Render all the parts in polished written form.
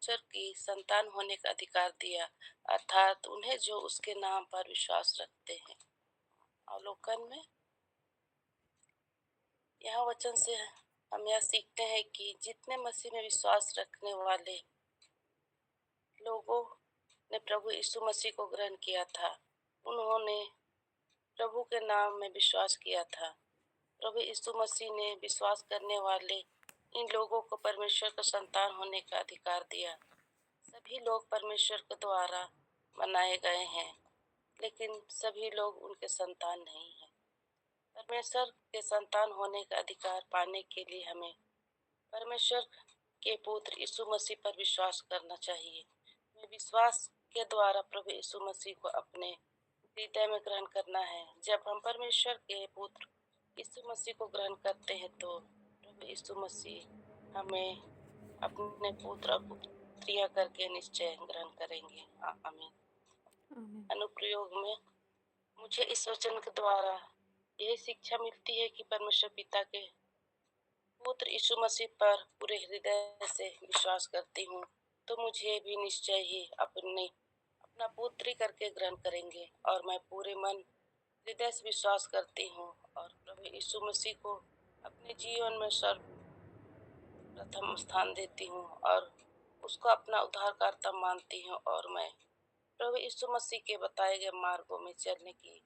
परमेश्वर की संतान होने का अधिकार दिया, अर्थात उन्हें जो उसके नाम पर विश्वास रखते हैं। अवलोकन में यह वचन से हम यह सीखते हैं कि जितने मसीह में विश्वास रखने वाले लोगों ने प्रभु यीशु मसीह को ग्रहण किया था, उन्होंने प्रभु के नाम में विश्वास किया था। प्रभु यीशु मसीह ने विश्वास करने वाले इन लोगों को परमेश्वर का संतान होने का अधिकार दिया। सभी लोग परमेश्वर के द्वारा बनाए गए हैं, लेकिन सभी लोग उनके संतान नहीं हैं। परमेश्वर के संतान होने का अधिकार पाने के लिए हमें परमेश्वर के पुत्र यीशु मसीह पर विश्वास करना चाहिए। विश्वास के द्वारा प्रभु यीशु मसीह को अपने हृदय में ग्रहण करना है। जब हम परमेश्वर के पुत्र यीशु मसीह को ग्रहण करते हैं तो प्रभु यीशु मसीह हमें अपने पुत्र और पुत्रिया करके निश्चय ग्रहण करेंगे। आमीन। अनुप्रयोग में मुझे इस वचन के द्वारा यही शिक्षा मिलती है कि परमेश्वर पिता के पुत्र यीशु मसीह पर पूरे हृदय से विश्वास करती हूँ तो मुझे भी निश्चय ही अपना पुत्री करके ग्रहण करेंगे, और मैं पूरे मन हृदय से विश्वास करती हूँ और प्रभु यीशु मसीह को अपने जीवन में सर्वप्रथम स्थान देती हूँ और उसको अपना उद्धारकर्ता मानती हूँ, और मैं प्रभु यीशु मसीह के बताए गए मार्गों में चलने की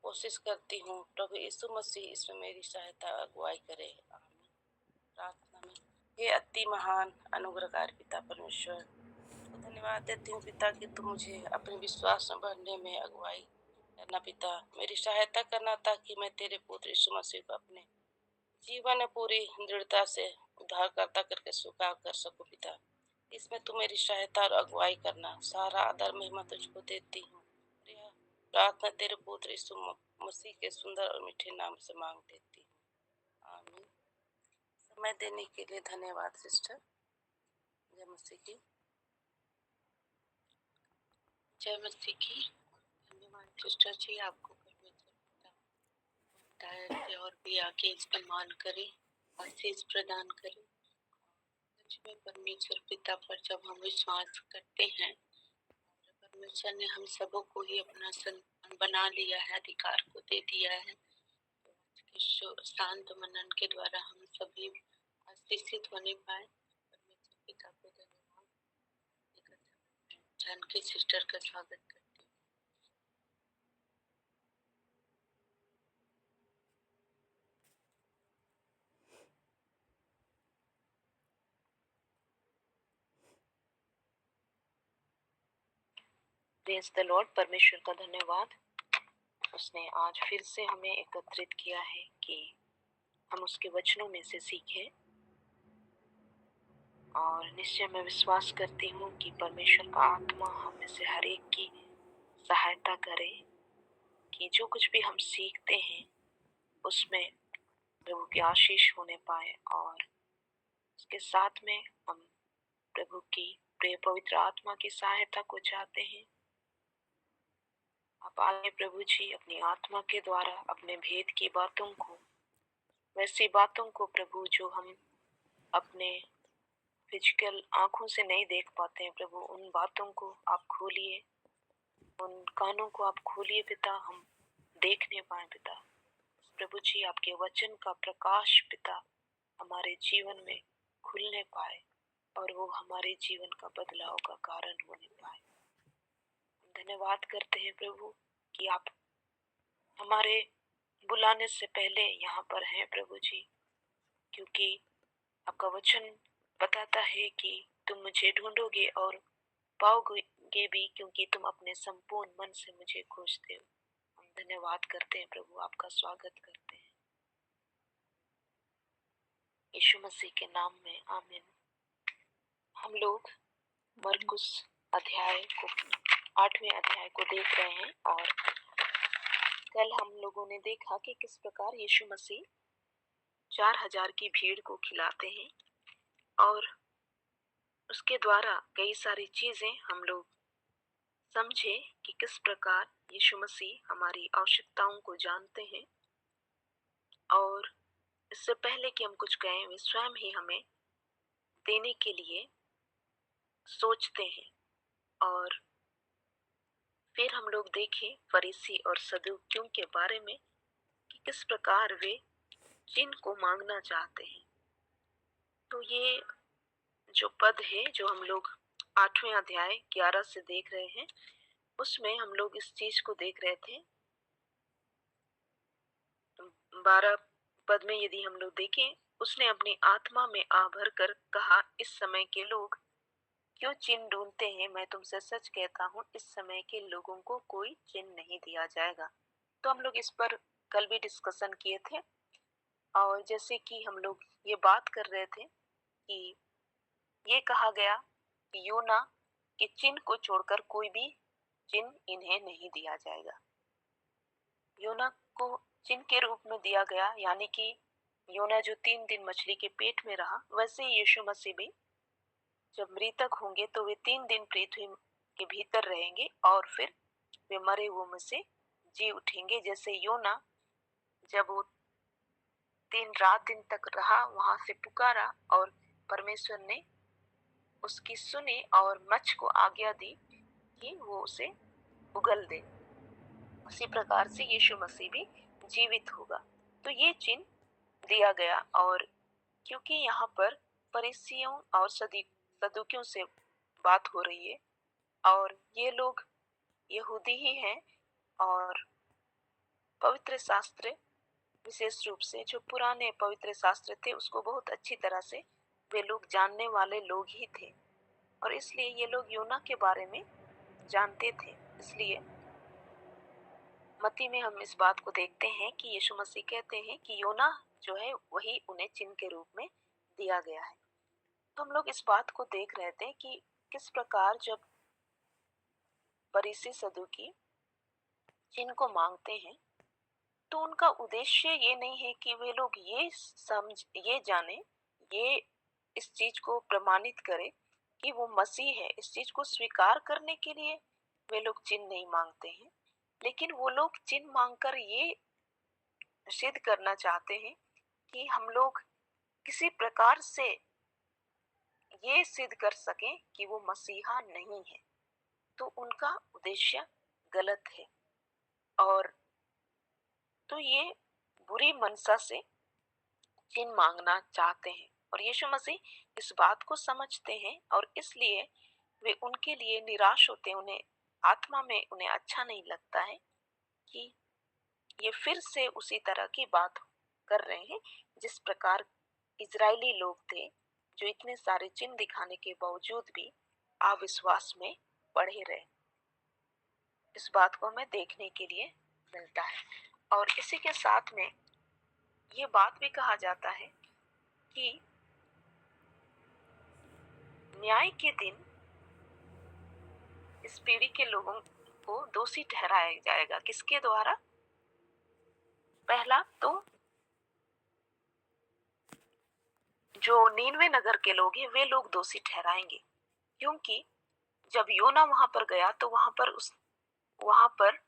कोशिश करती हूँ। प्रभु यीशु मसीह इसमें मेरी सहायता अगुवाई करे। प्रार्थना में हे अति महान अनुग्रहकारी पिता परमेश्वर, धन्यवाद देती हूँ पिता कि तुम मुझे अपने विश्वास में बढ़ने में अगुवाई करना पिता, मेरी सहायता करना ताकि मैं तेरे पुत्र यीशु मसीह को अपने जीवन में पूरी दृढ़ता से उद्धारकर्ता करके स्वीकार कर सकूं पिता। इसमें तू मेरी सहायता और अगुवाई करना। सारा आदर महिमा तुझको देती हूँ। प्रार्थना तेरे पुत्र यीशु मसीह के सुंदर और मीठे नाम से मांग देती हूँ। आमीन। समय देने के लिए धन्यवाद सिस्टर। जय मसीह की। जय मसीह की। धन्यवाद सिस्टर जी, आपको परमेश्वर पिता और भी आगे इस्तेमाल करे, आशीष प्रदान करे। सच में परमेश्वर पिता पर जब हम विश्वास करते हैं, परमेश्वर ने हम सबों को ही अपना संतान बना लिया है, अधिकार को दे दिया है। तो शांत मनन के द्वारा हम सभी आशीषित होने पाए। परमेश्वर पिता को धन्यवाद। जानकी सिस्टर का स्वागत करती हूँ। Praise the Lord. परमेश्वर का धन्यवाद, उसने आज फिर से हमें एकत्रित किया है कि हम उसके वचनों में से सीखें। और निश्चय मैं विश्वास करती हूँ कि परमेश्वर का आत्मा हम में से हर एक की सहायता करे कि जो कुछ भी हम सीखते हैं उसमें प्रभु की आशीष होने पाए, और उसके साथ में हम प्रभु की प्रिय पवित्र आत्मा की सहायता को चाहते हैं। आप आगे प्रभु जी अपनी आत्मा के द्वारा अपने भेद की बातों को, वैसी बातों को प्रभु जो हम अपने फिजिकल आंखों से नहीं देख पाते हैं, प्रभु उन बातों को आप खोलिए, उन कानों को आप खोलिए पिता, हम देखने पाए पिता। प्रभु जी आपके वचन का प्रकाश पिता हमारे जीवन में खुलने पाए और वो हमारे जीवन का बदलाव का कारण होने पाए। धन्यवाद करते हैं प्रभु कि आप हमारे बुलाने से पहले यहाँ पर हैं प्रभु जी, क्योंकि आपका वचन बताता है कि तुम मुझे ढूंढोगे और पाओगे भी, क्योंकि तुम अपने संपूर्ण मन से मुझे खोजते हो। हम धन्यवाद करते हैं प्रभु, आपका स्वागत करते हैं यीशु मसीह के नाम में, आमीन। हम लोग मरकुस अध्याय को 8वें अध्याय को देख रहे हैं, और कल हम लोगों ने देखा कि किस प्रकार यीशु मसीह 4000 की भीड़ को खिलाते हैं, और उसके द्वारा कई सारी चीजें हम लोग समझे कि किस प्रकार यीशु मसीह हमारी आवश्यकताओं को जानते हैं, और इससे पहले कि हम कुछ कहें वे स्वयं ही हमें देने के लिए सोचते हैं। और फिर हम लोग देखें फरीसी और सदूकियों के बारे में कि किस प्रकार वे चिन्ह को मांगना चाहते हैं। तो ये जो पद है जो हम लोग 8वें अध्याय 11 से देख रहे हैं, उसमें हम लोग इस चीज को देख रहे थे। 12 पद में यदि हम लोग देखें, उसने अपनी आत्मा में आ भर कर कहा, इस समय के लोग क्यों चिन्ह ढूंढते हैं? मैं तुमसे सच कहता हूँ, इस समय के लोगों को कोई चिन्ह नहीं दिया जाएगा। तो हम लोग इस पर कल भी डिस्कशन किए थे, और जैसे कि हम लोग ये बात कर रहे थे कि ये कहा गया कि योना के चिन्ह को छोड़कर कोई भी चिन्ह इन्हें नहीं दिया जाएगा। योना को चिन्ह के रूप में दिया गया, यानी कि योना जो 3 दिन मछली के पेट में रहा, वैसे ही यीशु मसीह भी जब मृतक होंगे तो वे 3 दिन पृथ्वी के भीतर रहेंगे और फिर वे मरे हुए में से जी उठेंगे। जैसे योना जब वो 3 रात दिन तक रहा, वहां से पुकारा और परमेश्वर ने उसकी सुनी और मच्छ को आज्ञा दी कि वो उसे उगल दे, उसी प्रकार से यीशु मसीह भी जीवित होगा। तो ये चिन्ह दिया गया। और क्योंकि यहाँ पर फरीसियों और सदूकियों से बात हो रही है, और ये लोग यहूदी ही हैं, और पवित्र शास्त्र विशेष रूप से जो पुराने पवित्र शास्त्र थे उसको बहुत अच्छी तरह से वे लोग जानने वाले लोग ही थे, और इसलिए ये लोग योना के बारे में जानते थे। इसलिए मत्ती में हम इस बात को देखते हैं कि यीशु मसीह कहते हैं कि योना जो है वही उन्हें चिन्ह के रूप में दिया गया है। तो हम लोग इस बात को देख रहे थे कि किस प्रकार जब फरीसी सदूकी चिन्ह को मांगते हैं तो उनका उद्देश्य ये नहीं है कि वे लोग ये जाने, ये इस चीज को प्रमाणित करें कि वो मसीह है। इस चीज को स्वीकार करने के लिए वे लोग चिन्ह नहीं मांगते हैं, लेकिन वो लोग चिन्ह मांगकर ये सिद्ध करना चाहते हैं कि हम लोग किसी प्रकार से ये सिद्ध कर सकें कि वो मसीहा नहीं है। तो उनका उद्देश्य गलत है, और तो ये बुरी मनसा से चिन्ह मांगना चाहते हैं। और यीशु मसीह इस बात को समझते हैं, और इसलिए वे उनके लिए निराश होते हैं। उन्हें आत्मा में उन्हें अच्छा नहीं लगता है कि ये फिर से उसी तरह की बात कर रहे हैं जिस प्रकार इजरायली लोग थे जो इतने सारे चिन्ह दिखाने के बावजूद भी अविश्वास में पड़े रहे। इस बात को हमें देखने के लिए मिलता है। और इसी के साथ में ये बात भी कहा जाता है कि न्याय के दिन इस पीढ़ी के लोगों को दोषी ठहराया जाएगा। किसके द्वारा? पहला तो जो नीनवे नगर के लोग हैं वे लोग दोषी ठहराएंगे, क्योंकि जब योना वहां पर गया तो वहां पर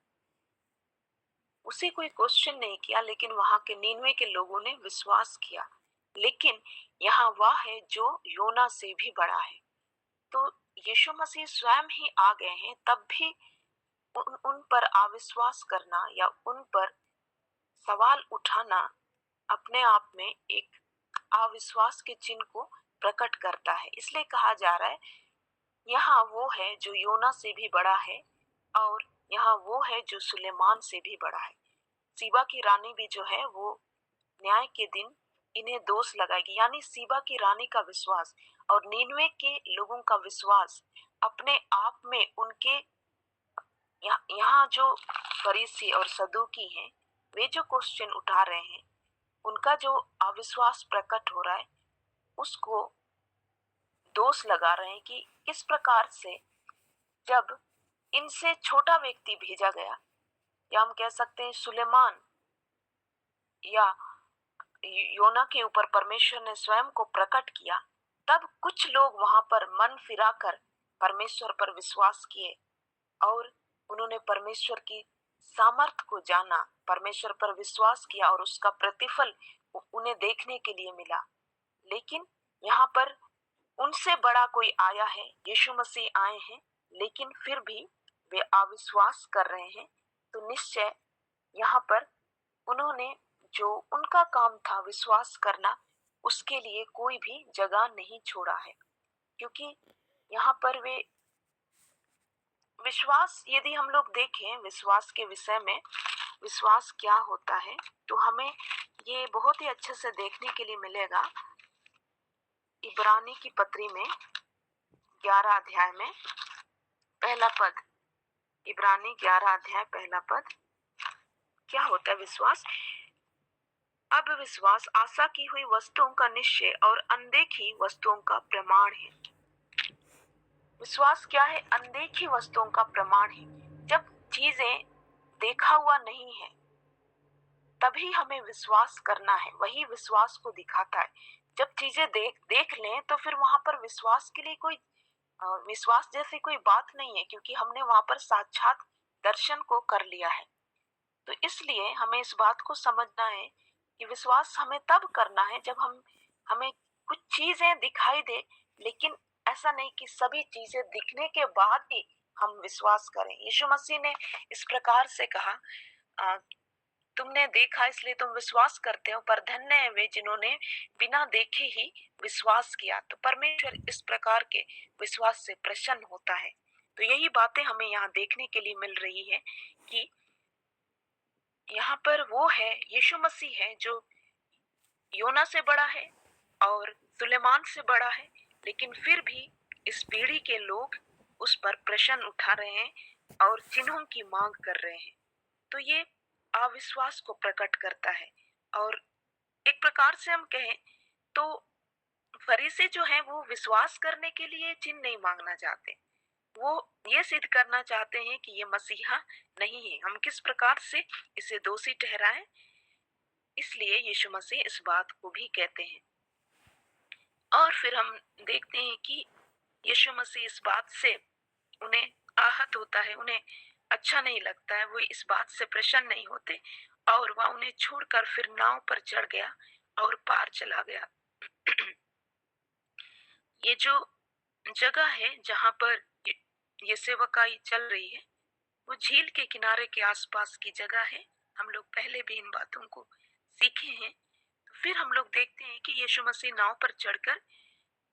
उसे कोई क्वेश्चन नहीं किया, लेकिन वहां के नीनवे के लोगों ने विश्वास किया। लेकिन यहाँ वह है जो योना से भी बड़ा है। तो यीशु मसीह स्वयं ही आ गए हैं, तब भी उन पर अविश्वास करना या उन पर सवाल उठाना अपने आप में एक अविश्वास के चिन्ह को प्रकट करता है। इसलिए कहा जा रहा है यहाँ वो है जो योना से भी बड़ा है, और यहाँ वो है जो सुलेमान से भी बड़ा है। सीबा की रानी भी जो है वो न्याय के दिन इन्हें दोष लगाएगी। यानी सीबा की रानी का विश्वास और नीनवे के लोगों का विश्वास अपने आप में उनके यहाँ जो फरीसी और सदूकी हैं वे जो क्वेश्चन उठा रहे हैं, उनका जो अविश्वास प्रकट हो रहा है उसको दोष लगा रहे हैं कि किस प्रकार से जब इनसे छोटा व्यक्ति भेजा गया, या हम कह सकते हैं सुलेमान या योना के ऊपर परमेश्वर ने स्वयं को प्रकट किया, तब कुछ लोग वहां पर मन फिराकर परमेश्वर पर विश्वास किए और उन्होंने परमेश्वर की सामर्थ को जाना, परमेश्वर पर विश्वास किया और उसका प्रतिफल उन्हें देखने के लिए मिला। लेकिन यहाँ पर उनसे बड़ा कोई आया है, यीशु मसीह आए हैं, लेकिन फिर भी वे अविश्वास कर रहे हैं, तो निश्चय यहाँ पर उन्होंने जो उनका काम था विश्वास करना, उसके लिए कोई भी जगह नहीं छोड़ा है। क्योंकि यहाँ पर वे विश्वास, यदि हम लोग देखें विश्वास के विषय में, विश्वास क्या होता है, तो हमें ये बहुत ही अच्छे से देखने के लिए मिलेगा। इब्रानी की पत्री में 11 अध्याय में पहला पद, इब्रानी 11 अध्याय पहला पद, क्या होता है विश्वास? अब विश्वास आशा की हुई वस्तुओं का निश्चय और अनदेखी वस्तुओं का प्रमाण है। विश्वास क्या है? अनदेखी वस्तुओं का प्रमाण है। जब चीजें देखा हुआ नहीं है तभी हमें विश्वास करना है, वही विश्वास को दिखाता है। जब चीजें देख लें तो फिर वहां पर विश्वास के लिए कोई विश्वास जैसी कोई बात नहीं है, क्योंकि हमने वहां पर साक्षात दर्शन को कर लिया है। तो इसलिए हमें इस बात को समझना है कि विश्वास हमें तब करना है जब हमें कुछ चीजें दिखाई दे, लेकिन ऐसा नहीं कि सभी चीजें दिखने के बाद ही हम विश्वास करें। यीशु मसीह ने इस प्रकार से कहा, तुमने देखा इसलिए तुम विश्वास करते हो, पर धन्य है वे जिन्होंने बिना देखे ही विश्वास किया। तो परमेश्वर इस प्रकार के विश्वास से प्रसन्न होता है। तो यही बातें हमें यहाँ देखने के लिए मिल रही है कि यहाँ पर वो है, यीशु मसीह है जो योना से बड़ा है और सुलेमान से बड़ा है, लेकिन फिर भी इस पीढ़ी के लोग उस पर प्रश्न उठा रहे हैं और चिन्हों की मांग कर रहे हैं। तो ये अविश्वास को प्रकट करता है। और एक प्रकार से हम कहें तो फरीसी जो हैं वो विश्वास करने के लिए चिन्ह नहीं मांगना चाहते, वो ये सिद्ध करना चाहते हैं कि ये मसीहा नहीं है, हम किस प्रकार से इसे दोषी ठहराएं। इसलिए यीशु मसीह इस बात को भी कहते हैं। और फिर हम देखते हैं कि यीशु मसीह इस बात से उन्हें आहत होता है, उन्हें अच्छा नहीं लगता है, वो इस बात से प्रसन्न नहीं होते और वह उन्हें छोड़कर फिर नाव पर चढ़ गया और पार चला गया। ये जो जगह है जहाँ पर ये सेवकाई चल रही है, वो झील के किनारे के आसपास की जगह है। हम लोग पहले भी इन बातों को सीखे हैं। तो फिर हम लोग देखते हैं कि यीशु मसीह नाव पर चढ़कर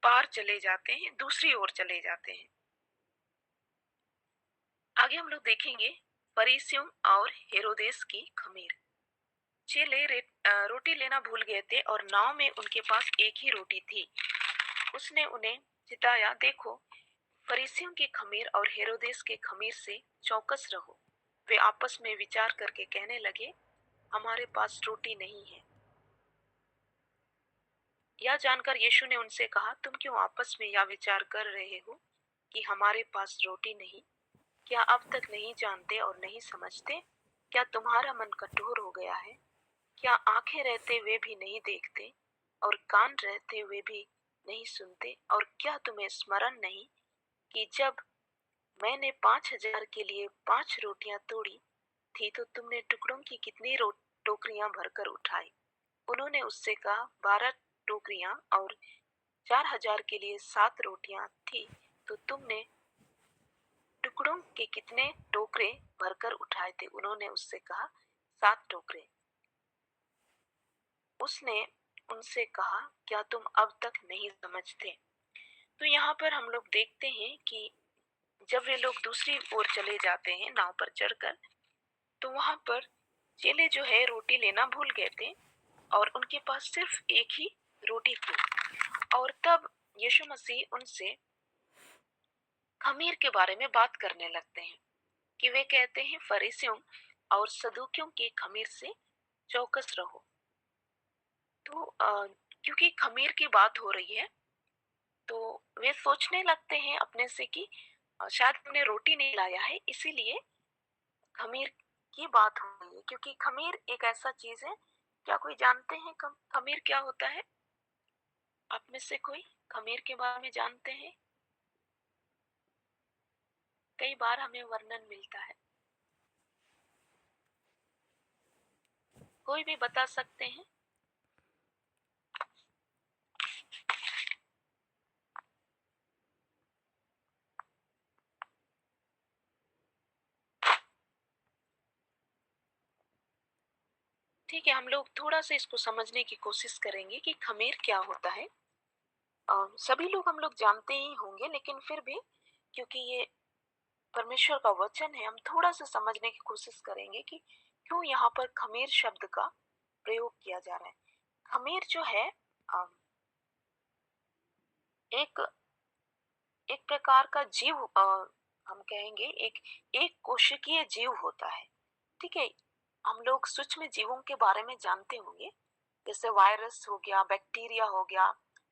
पार चले जाते हैं, दूसरी ओर चले जाते हैं। आगे हम लोग देखेंगे फरीसियों और हेरोदेस की खमीर। चेले रोटी लेना भूल गए थे और नाव में उनके पास एक ही रोटी थी। उसने उन्हें चिताया, देखो फरीसियों की खमीर और हेरोदेस के खमीर से चौकस रहो। वे आपस में विचार करके कहने लगे, हमारे पास रोटी नहीं है। यह जानकर यीशु ने उनसे कहा, तुम क्यों आपस में यह विचार कर रहे हो कि हमारे पास रोटी नहीं? क्या अब तक नहीं जानते और नहीं समझते? क्या तुम्हारा मन कठोर हो गया है? क्या आंखें रहते हुए भी नहीं देखते और कान रहते हुए भी नहीं सुनते? और क्या तुम्हें स्मरण नहीं कि जब मैंने 5,000 के लिए 5 रोटियां तोड़ी थी तो तुमने टुकड़ों की कितनी टोकरियां भरकर उठाई? उन्होंने उससे कहा, 12 टोकरियां। और 4,000 के लिए 7 रोटियां थी तो तुमने टुकड़ों के कितने टोकरे भरकर उठाए थे? उन्होंने उससे कहा, 7 टोकरे। उसने उनसे कहा, क्या तुम अब तक नहीं समझते? तो यहाँ पर हम लोग देखते हैं कि जब वे लोग दूसरी ओर चले जाते हैं नाव पर चढ़कर, तो वहां पर चेले जो है रोटी लेना भूल गए थे और उनके पास सिर्फ एक ही रोटी थी। और तब यीशु मसीह उनसे खमीर के बारे में बात करने लगते हैं कि वे कहते हैं फरीसियों और सदूकियों के खमीर से चौकस रहो। तो क्योंकि खमीर की बात हो रही है तो वे सोचने लगते हैं अपने से कि शायद हमने रोटी नहीं लाया है, इसीलिए खमीर की बात हो रही है। क्योंकि खमीर एक ऐसा चीज है, क्या कोई जानते हैं खमीर क्या होता है? आप में से कोई खमीर के बारे में जानते हैं? कई बार हमें वर्णन मिलता है, कोई भी बता सकते हैं? ठीक है, हम लोग थोड़ा सा इसको समझने की कोशिश करेंगे कि खमीर क्या होता है। सभी लोग हम लोग जानते ही होंगे, लेकिन फिर भी क्योंकि ये परमेश्वर का वचन है, हम थोड़ा सा समझने की कोशिश करेंगे कि क्यों यहाँ पर खमीर शब्द का प्रयोग किया जा रहा है। खमीर जो है एक एक प्रकार का जीव, हम कहेंगे एक एक कोशिकीय जीव होता है। ठीक है, हम लोग सूक्ष्म जीवों के बारे में जानते होंगे, जैसे वायरस हो गया, बैक्टीरिया हो गया,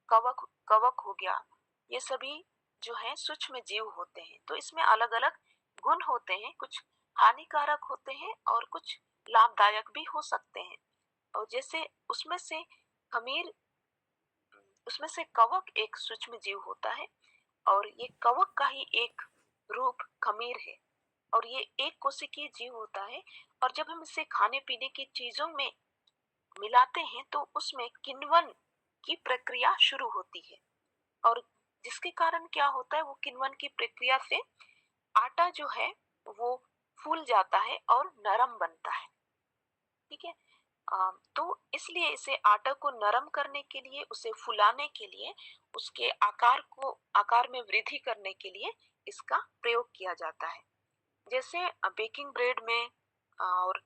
कवक कवक हो गया। ये सभी जो है सूक्ष्म जीव होते हैं। तो इसमें अलग अलग गुण होते हैं, कुछ हानिकारक होते हैं और कुछ लाभदायक भी हो सकते हैं। और जैसे खमीर उसमें से कवक एक सूक्ष्म जीव होता है, और ये कवक का ही एक रूप खमीर है, और ये एक कोशिकीय जीव होता है। और जब हम इसे खाने पीने की चीजों में मिलाते हैं तो उसमें किण्वन की प्रक्रिया शुरू होती है, और जिसके कारण क्या होता है, वो किण्वन की प्रक्रिया से आटा जो है वो फूल जाता है और नरम बनता है। ठीक है, तो इसलिए इसे आटा को नरम करने के लिए, उसे फुलाने के लिए, उसके आकार में वृद्धि करने के लिए इसका प्रयोग किया जाता है। जैसे बेकिंग ब्रेड में, और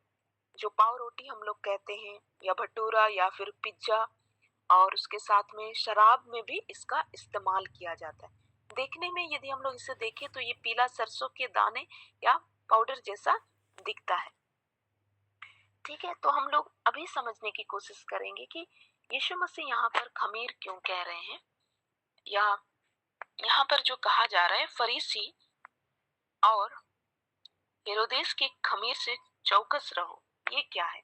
जो पाव रोटी हम लोग कहते हैं, या भटूरा, या फिर पिज्जा, और उसके साथ में शराब में भी इसका इस्तेमाल किया जाता है। देखने में यदि हम लोग इसे देखें तो ये पीला सरसों के दाने या पाउडर जैसा दिखता है। ठीक है, तो हम लोग अभी समझने की कोशिश करेंगे कि यीशु मसीह यहाँ पर खमीर क्यों कह रहे हैं, या यहाँ पर जो कहा जा रहा है फरीसी और हेरोदेस के खमीर से चौकस रहो, ये क्या है।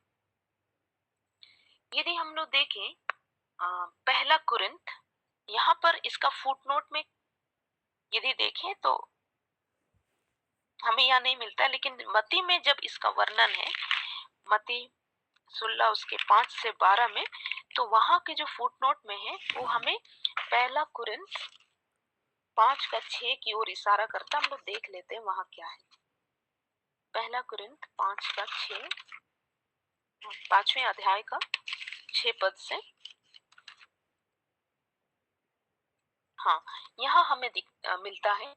यदि हम लोग देखें पहला कुरिन्थ, यहाँ पर इसका फुटनोट में यदि देखें तो हमें यहाँ नहीं मिलता, लेकिन मत्ती में जब इसका वर्णन है, मत्ती 16 उसके 5 से 12 में, तो वहां के जो फुटनोट में है वो हमें पहला कुरिन्थ 5 का 6 की ओर इशारा करता। हम लोग देख लेते हैं वहां क्या है। पहला कुरिन्थ 5 का 6, 5वें अध्याय का 6 पद से। हाँ, यहाँ हमें मिलता है,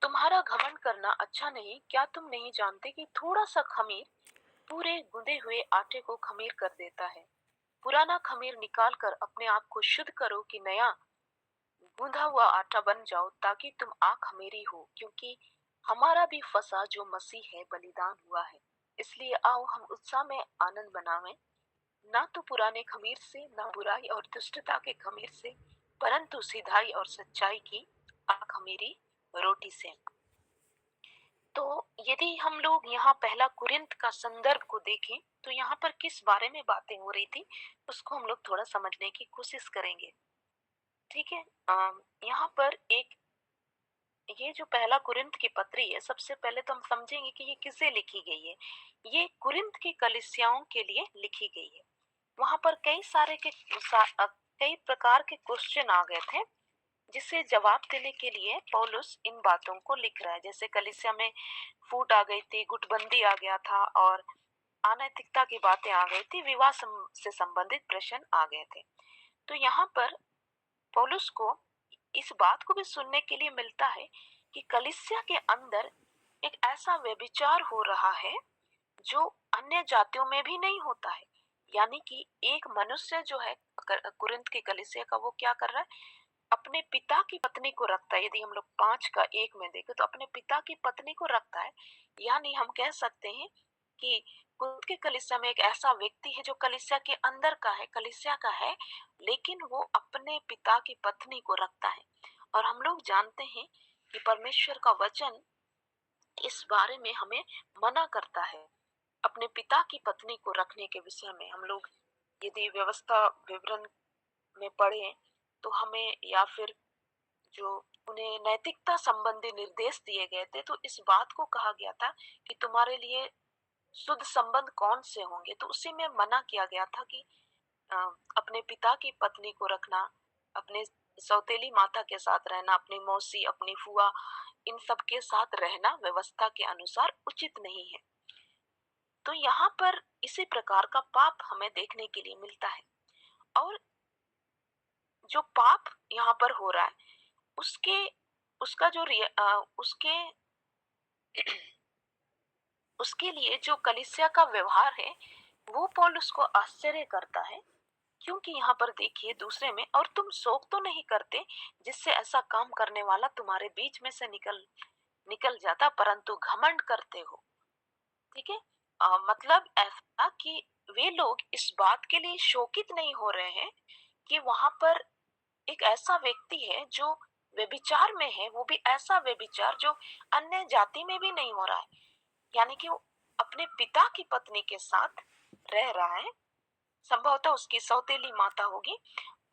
तुम्हारा घमंड करना अच्छा नहीं, क्या तुम नहीं जानते कि थोड़ा सा खमीर पूरे गूंदे हुए आटे को खमीर कर देता है। पुराना खमीर निकाल कर अपने आप को शुद्ध करो कि नया गूंधा हुआ आटा बन जाओ, ताकि तुम खमीरी हो, क्योंकि हमारा भी फसा जो मसीह है बलिदान हुआ है। इसलिए आओ हम उत्साह में आनंद मनावें, ना तो पुराने खमीर से, ना बुराई और दुष्टता के खमीर से, परंतु सिधाई और सच्चाई की खमीरी रोटी से। तो यदि हम लोग यहाँ पहला कुरिन्थ का संदर्भ को देखें तो यहाँ पर किस बारे में बातें हो रही थी, उसको हम लोग थोड़ा समझने की कोशिश करेंगे। ठीक है, यहाँ पर ये जो पहला कुरिन्थ की पत्री है, सबसे पहले तो हम समझेंगे कि ये किसे लिखी गई है। ये कुरिन्थ की कलीसियाओं के लिए लिखी गई है। वहां पर कई प्रकार के क्वेश्चन आ गए थे, जिसे जवाब देने के लिए पौलुस इन बातों को लिख रहा है। जैसे कलीसिया में फूट आ गई थी, गुटबंदी आ गया था, और अनैतिकता की बातें आ गई थी, विवाह से संबंधित प्रश्न आ गए थे। तो यहाँ पर पौलुस को इस बात को भी सुनने के लिए मिलता है कि कलीसिया के अंदर एक ऐसा व्यभिचार हो रहा है जो अन्य जातियों में भी नहीं होता है। यानी कि एक मनुष्य जो है कुरिन्थ की कलीसिया का, वो क्या कर रहा है, अपने पिता की पत्नी को रखता है। यदि हम लोग 5 का 1 में देखें तो अपने पिता की पत्नी को रखता है। यानी हम कह सकते हैं कि कुरिन्थ के कलीसिया में एक ऐसा व्यक्ति है जो कलीसिया के अंदर का है, कलीसिया का है, लेकिन वो अपने पिता की पत्नी को रखता है। और हम लोग जानते हैं कि परमेश्वर का वचन इस बारे में हमें मना करता है, अपने पिता की पत्नी को रखने के विषय में। हम लोग यदि व्यवस्था विवरण में पढ़े तो हमें, या फिर जो उन्हें नैतिकता संबंधी निर्देश दिए गए थे, तो इस बात को कहा गया था कि तुम्हारे लिए शुद्ध संबंध कौन से होंगे। तो उसी में मना किया गया था कि अ, अपने पिता की पत्नी को रखना, अपने सौतेली माता के साथ रहना, अपनी मौसी, अपनी फुआ, इन सब के साथ रहना व्यवस्था के अनुसार उचित नहीं है। तो यहाँ पर इसी प्रकार का पाप हमें देखने के लिए मिलता है। और जो पाप यहाँ पर हो रहा है उसके उसका जो उसके लिए जो कलीसिया का व्यवहार है वो पौलुस को आश्चर्य करता है। क्योंकि यहाँ पर देखिए दूसरे में, और तुम शोक तो नहीं करते जिससे ऐसा काम करने वाला तुम्हारे बीच में से निकल निकल जाता, परंतु घमंड करते हो। ठीक है। मतलब ऐसा कि वे लोग इस बात के लिए शोकित नहीं हो रहे हैं कि वहां पर एक ऐसा व्यक्ति है जो व्यभिचार में है, वो भी ऐसा व्यभिचार जो अन्य जाति में भी नहीं हो रहा है, यानी कि वो अपने पिता की पत्नी के साथ रह रहा है, संभवतः उसकी सौतेली माता होगी,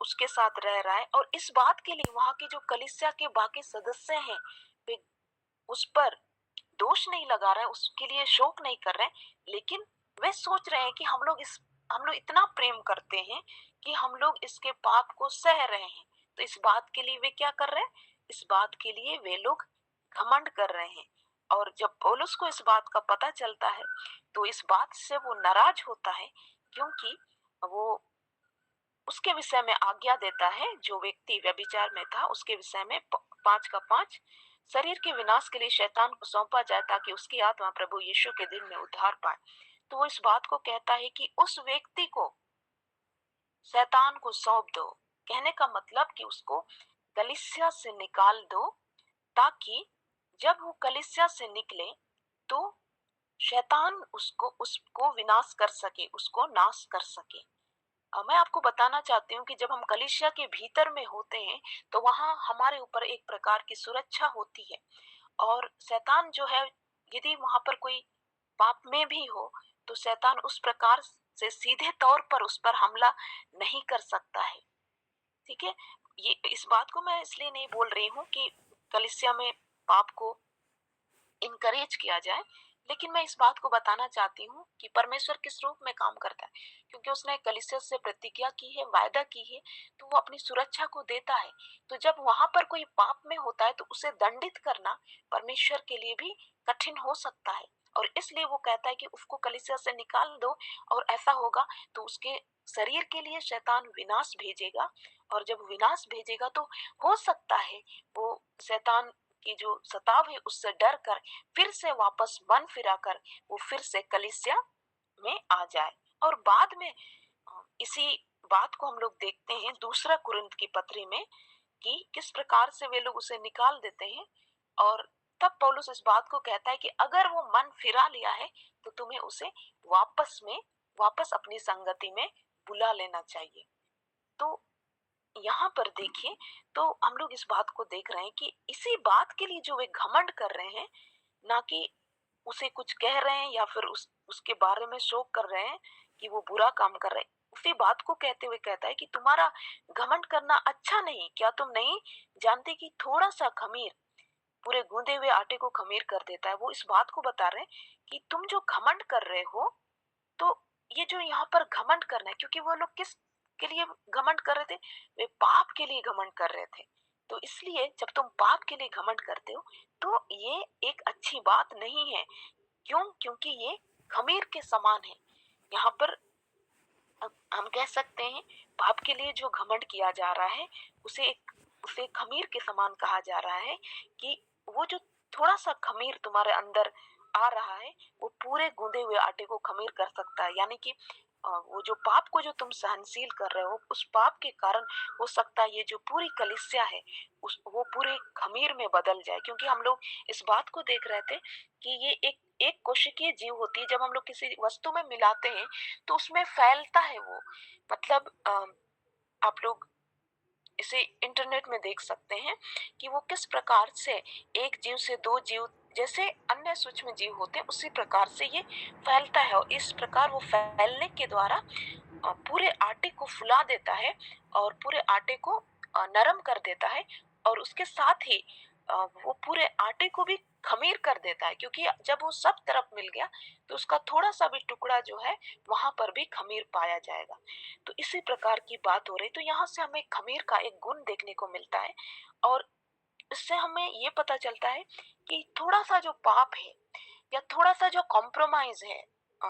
उसके साथ रह रहा है। और इस बात के लिए वहां की जो कलीसिया के बाकी सदस्य हैं वे उस पर दोष नहीं लगा रहे हैं, उसके लिए शोक नहीं कर रहे हैं, लेकिन वे सोच रहे हैं कि हम लोग इतना प्रेम करते हैं कि हम लोग इसके पाप को सह रहे हैं। तो इस बात के लिए वे क्या कर रहे हैं, इस बात के लिए वे लोग घमंड कर रहे हैं। और जब पौलुस को इस बात का पता चलता है तो इस बात से वो नाराज होता है, क्योंकि वो उसके विषय में आज्ञा देता है, जो व्यक्ति व्यभिचार में था उसके विषय में 5 का 5 शरीर के विनाश के लिए शैतान को सौंपा जाए ताकि उसकी आत्मा प्रभु यीशु के दिन में उद्धार पाए। तो वो इस बात को कहता है कि उस व्यक्ति को शैतान को सौंप दो। कहने का मतलब कि उसको कलीसिया से निकाल दो, ताकि जब वो कलीसिया से निकले तो शैतान उसको विनाश कर सके, उसको नाश कर सके। मैं आपको बताना चाहती हूँ कि जब हम कलीसिया के भीतर में होते हैं तो वहां हमारे ऊपर एक प्रकार की सुरक्षा होती है, और शैतान जो है यदि वहां पर कोई पाप में भी हो तो शैतान उस प्रकार से सीधे तौर पर उस पर हमला नहीं कर सकता है। ठीक है। ये इस बात को मैं इसलिए नहीं बोल रही हूँ कि कलीसिया में पाप को इनकरेज किया जाए, लेकिन मैं इस बात को बताना चाहती हूँ कि परमेश्वर किस रूप में काम करता है, क्योंकि उसने कलीसिया से प्रतिज्ञा की है, वायदा की है, तो वो अपनी सुरक्षा को देता है। तो जब वहां पर कोई पाप में होता है तो उसे दंडित करना परमेश्वर के लिए भी कठिन हो सकता है, और इसलिए वो कहता है कि उसको कलीसिया से निकाल दो। और ऐसा होगा तो उसके शरीर के लिए शैतान विनाश भेजेगा, और जब विनाश भेजेगा तो हो सकता है वो शैतान की जो सताव है उससे डर कर फिर से वापस मन फिरा कर वो फिर से कलीसिया में आ जाए। और बाद में इसी बात को हम लोग देखते हैं दूसरा कुरिन्थ की पत्री में कि किस प्रकार से वे लोग उसे निकाल देते हैं। और तब पौलुस इस बात को कहता है कि अगर वो मन फिरा लिया है तो तुम्हें उसे वापस अपनी संगति में बुला लेना चाहिए। तो यहाँ पर देखिए, तो हम लोग इस बात को देख रहे हैं कि इसी बात के लिए जो वे घमंड कर रहे हैं, ना कि उसे कुछ कह रहे हैं या फिर उसके बारे में शोक कर रहे हैं कि वो बुरा काम कर रहे हैं, उसी बात को कहते हुए कहता है कि तुम्हारा घमंड करना अच्छा नहीं, क्या तुम नहीं जानते कि थोड़ा सा खमीर पूरे गूंदे हुए आटे को खमीर कर देता है। वो इस बात को बता रहे हैं कि तुम जो घमंड कर रहे हो, तो ये जो यहाँ पर घमंड करना है, क्योंकि वो लोग किस के लिए घमंड कर रहे थे, वे पाप के लिए घमंड कर रहे थे। तो इसलिए जब तुम पाप के लिए घमंड करते हो तो ये एक अच्छी बात नहीं है। क्यों? क्योंकि ये खमीर के समान है। यहाँ पर हम कह सकते हैं पाप के लिए जो घमंड किया जा रहा है उसे खमीर के समान कहा जा रहा है, कि वो जो थोड़ा सा खमीर तुम्हारे अंदर आ रहा है वो पूरे गूंदे हुए आटे को खमीर कर सकता है। यानी कि वो जो पाप को जो तुम सहनशील कर रहे हो, उस पाप के कारण हो सकता है ये जो पूरी कलीसिया है वो पूरे खमीर में बदल जाए। क्योंकि हम लोग इस बात को देख रहे थे कि ये एक कोशिकीय जीव होती है, जब हम लोग किसी वस्तु में मिलाते हैं तो उसमें फैलता है वो। मतलब आप लोग इसे इंटरनेट में देख सकते हैं कि वो किस प्रकार से एक जीव से दो जीव, जैसे अन्य सूक्ष्म जीव होते हैं उसी प्रकार से ये फैलता है, और इस प्रकार वो फैलने के द्वारा पूरे आटे को फुला देता है और पूरे आटे को नरम कर देता है, और उसके साथ ही वो पूरे आटे को भी खमीर कर देता है, क्योंकि जब वो सब तरफ मिल गया तो उसका थोड़ा सा भी टुकड़ा जो है वहां पर भी खमीर पाया जाएगा। तो इसी प्रकार की बात हो रही। तो यहाँ से हमें खमीर का एक गुण देखने को मिलता है, और इससे हमें ये पता चलता है कि थोड़ा सा जो पाप है या थोड़ा सा जो कॉम्प्रोमाइज है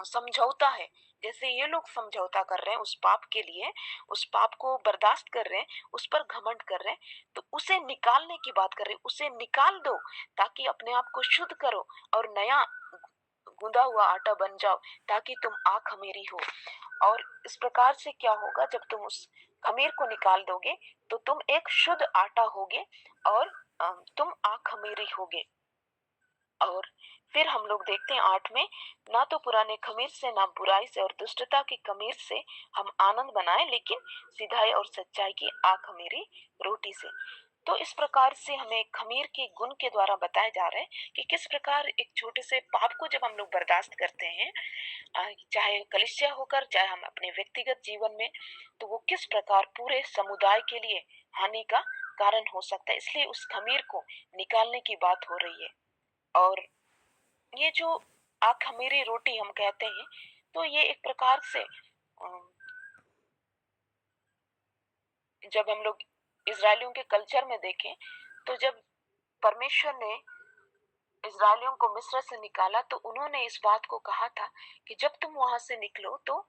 समझौता है। जैसे ये लोग समझौता कर रहे हैं उस पाप के लिए, उस पाप को बर्दाश्त कर रहे हैं, उस पर घमंड कर रहे हैं, तो उसे निकालने की बात कर रहे हैं। उसे निकाल दो ताकि अपने आप को शुद्ध करो और नया गूंदा हुआ आटा बन जाओ, ताकि तुम खमीरी हो। और इस प्रकार से क्या होगा, जब तुम उस खमीर को निकाल दोगे तो तुम एक शुद्ध आटा होगे और तुम खमीरी होगे। और फिर हम लोग देखते हैं 8 में, ना तो पुराने खमीर से, ना बुराई से और दुष्टता की खमीर से हम आनंद बनाए, लेकिन सिधाई और सच्चाई की खमीरी रोटी से। तो इस प्रकार से हमें खमीर के गुण के द्वारा बताया जा रहा है कि किस प्रकार एक छोटे से पाप को जब हम लोग बर्दाश्त करते हैं, चाहे कलीसिया होकर, चाहे हम अपने व्यक्तिगत जीवन में, तो वो किस प्रकार पूरे समुदाय के लिए हानि का कारण हो सकता है। इसलिए उस खमीर को निकालने की बात हो रही है। और ये जो खमीरी रोटी हम कहते हैं, तो ये एक प्रकार से जब हम लोग इजरायलियों के कल्चर में देखें, तो जब परमेश्वर ने इजरायलियों को मिस्र से निकाला तो उन्होंने इस बात को कहा था कि जब तुम वहां से निकलो तो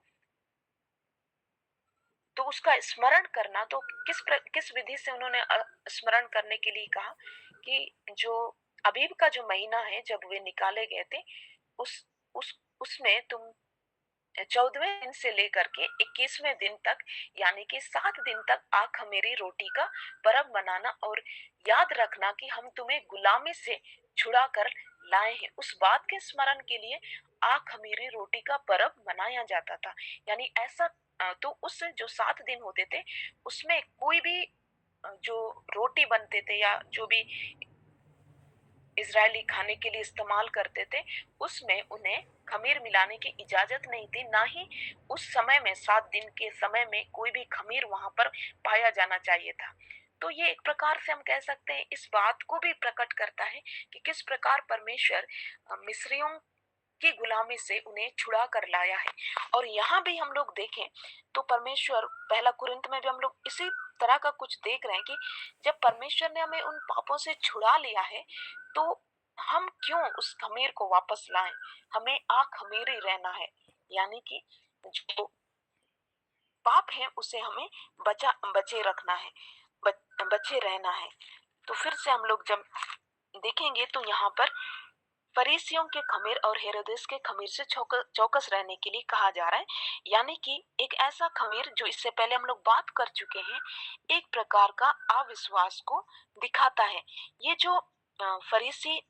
उसका स्मरण करना। तो किस विधि से उन्होंने स्मरण करने के लिए कहा कि जो अबीब का जो महीना है जब वे निकाले गए थे, उसमें तुम 14वें दिन से लेकर के 21वें दिन तक, यानी कि 7 दिन तक खमीरी रोटी का पर्व मनाना, और याद रखना कि हम तुम्हें गुलामी से छुड़ा कर लाए हैं। उस बात के स्मरण के लिए खमीरी रोटी का पर्व मनाया जाता था। यानी ऐसा तो उस जो 7 दिन होते थे उसमें कोई भी जो रोटी बनते थे या जो भी इजरायली खाने के लिए इस्तेमाल करते थे, उसमें उन्हें खमीर मिलाने की इजाजत नहीं थी। ना ही उस समय में 7 दिन के समय में कोई भी खमीर वहां पर पाया जाना चाहिए था। तो ये एक प्रकार से हम कह सकते हैं, इस बात को भी प्रकट करता है कि किस प्रकार परमेश्वर मिस्रियों की गुलामी से उन्हें छुड़ा कर लाया है। और यहाँ भी हम लोग देखें तो परमेश्वर, पहला कुरिन्थ में भी हम लोग इसी तरह का कुछ देख रहे हैं कि जब परमेश्वर ने हमें उन पापों से छुड़ा लिया है, तो हम क्यों उस खमीर को वापस लाएं। हमें खमीरी रहना है, यानी कि जो पाप है उसे हमें बचे रखना है, बचे रहना है। तो फिर से हम लोग जब देखेंगे तो यहाँ पर फरीसियों के खमीर और हेरोदेस के खमीर से चौकस रहने के लिए कहा जा रहा है। यानी कि एक ऐसा खमीर जो इससे पहले हम लोग बात कर चुके हैं, एक प्रकार का अविश्वास को दिखाता है। ये जो फरीसी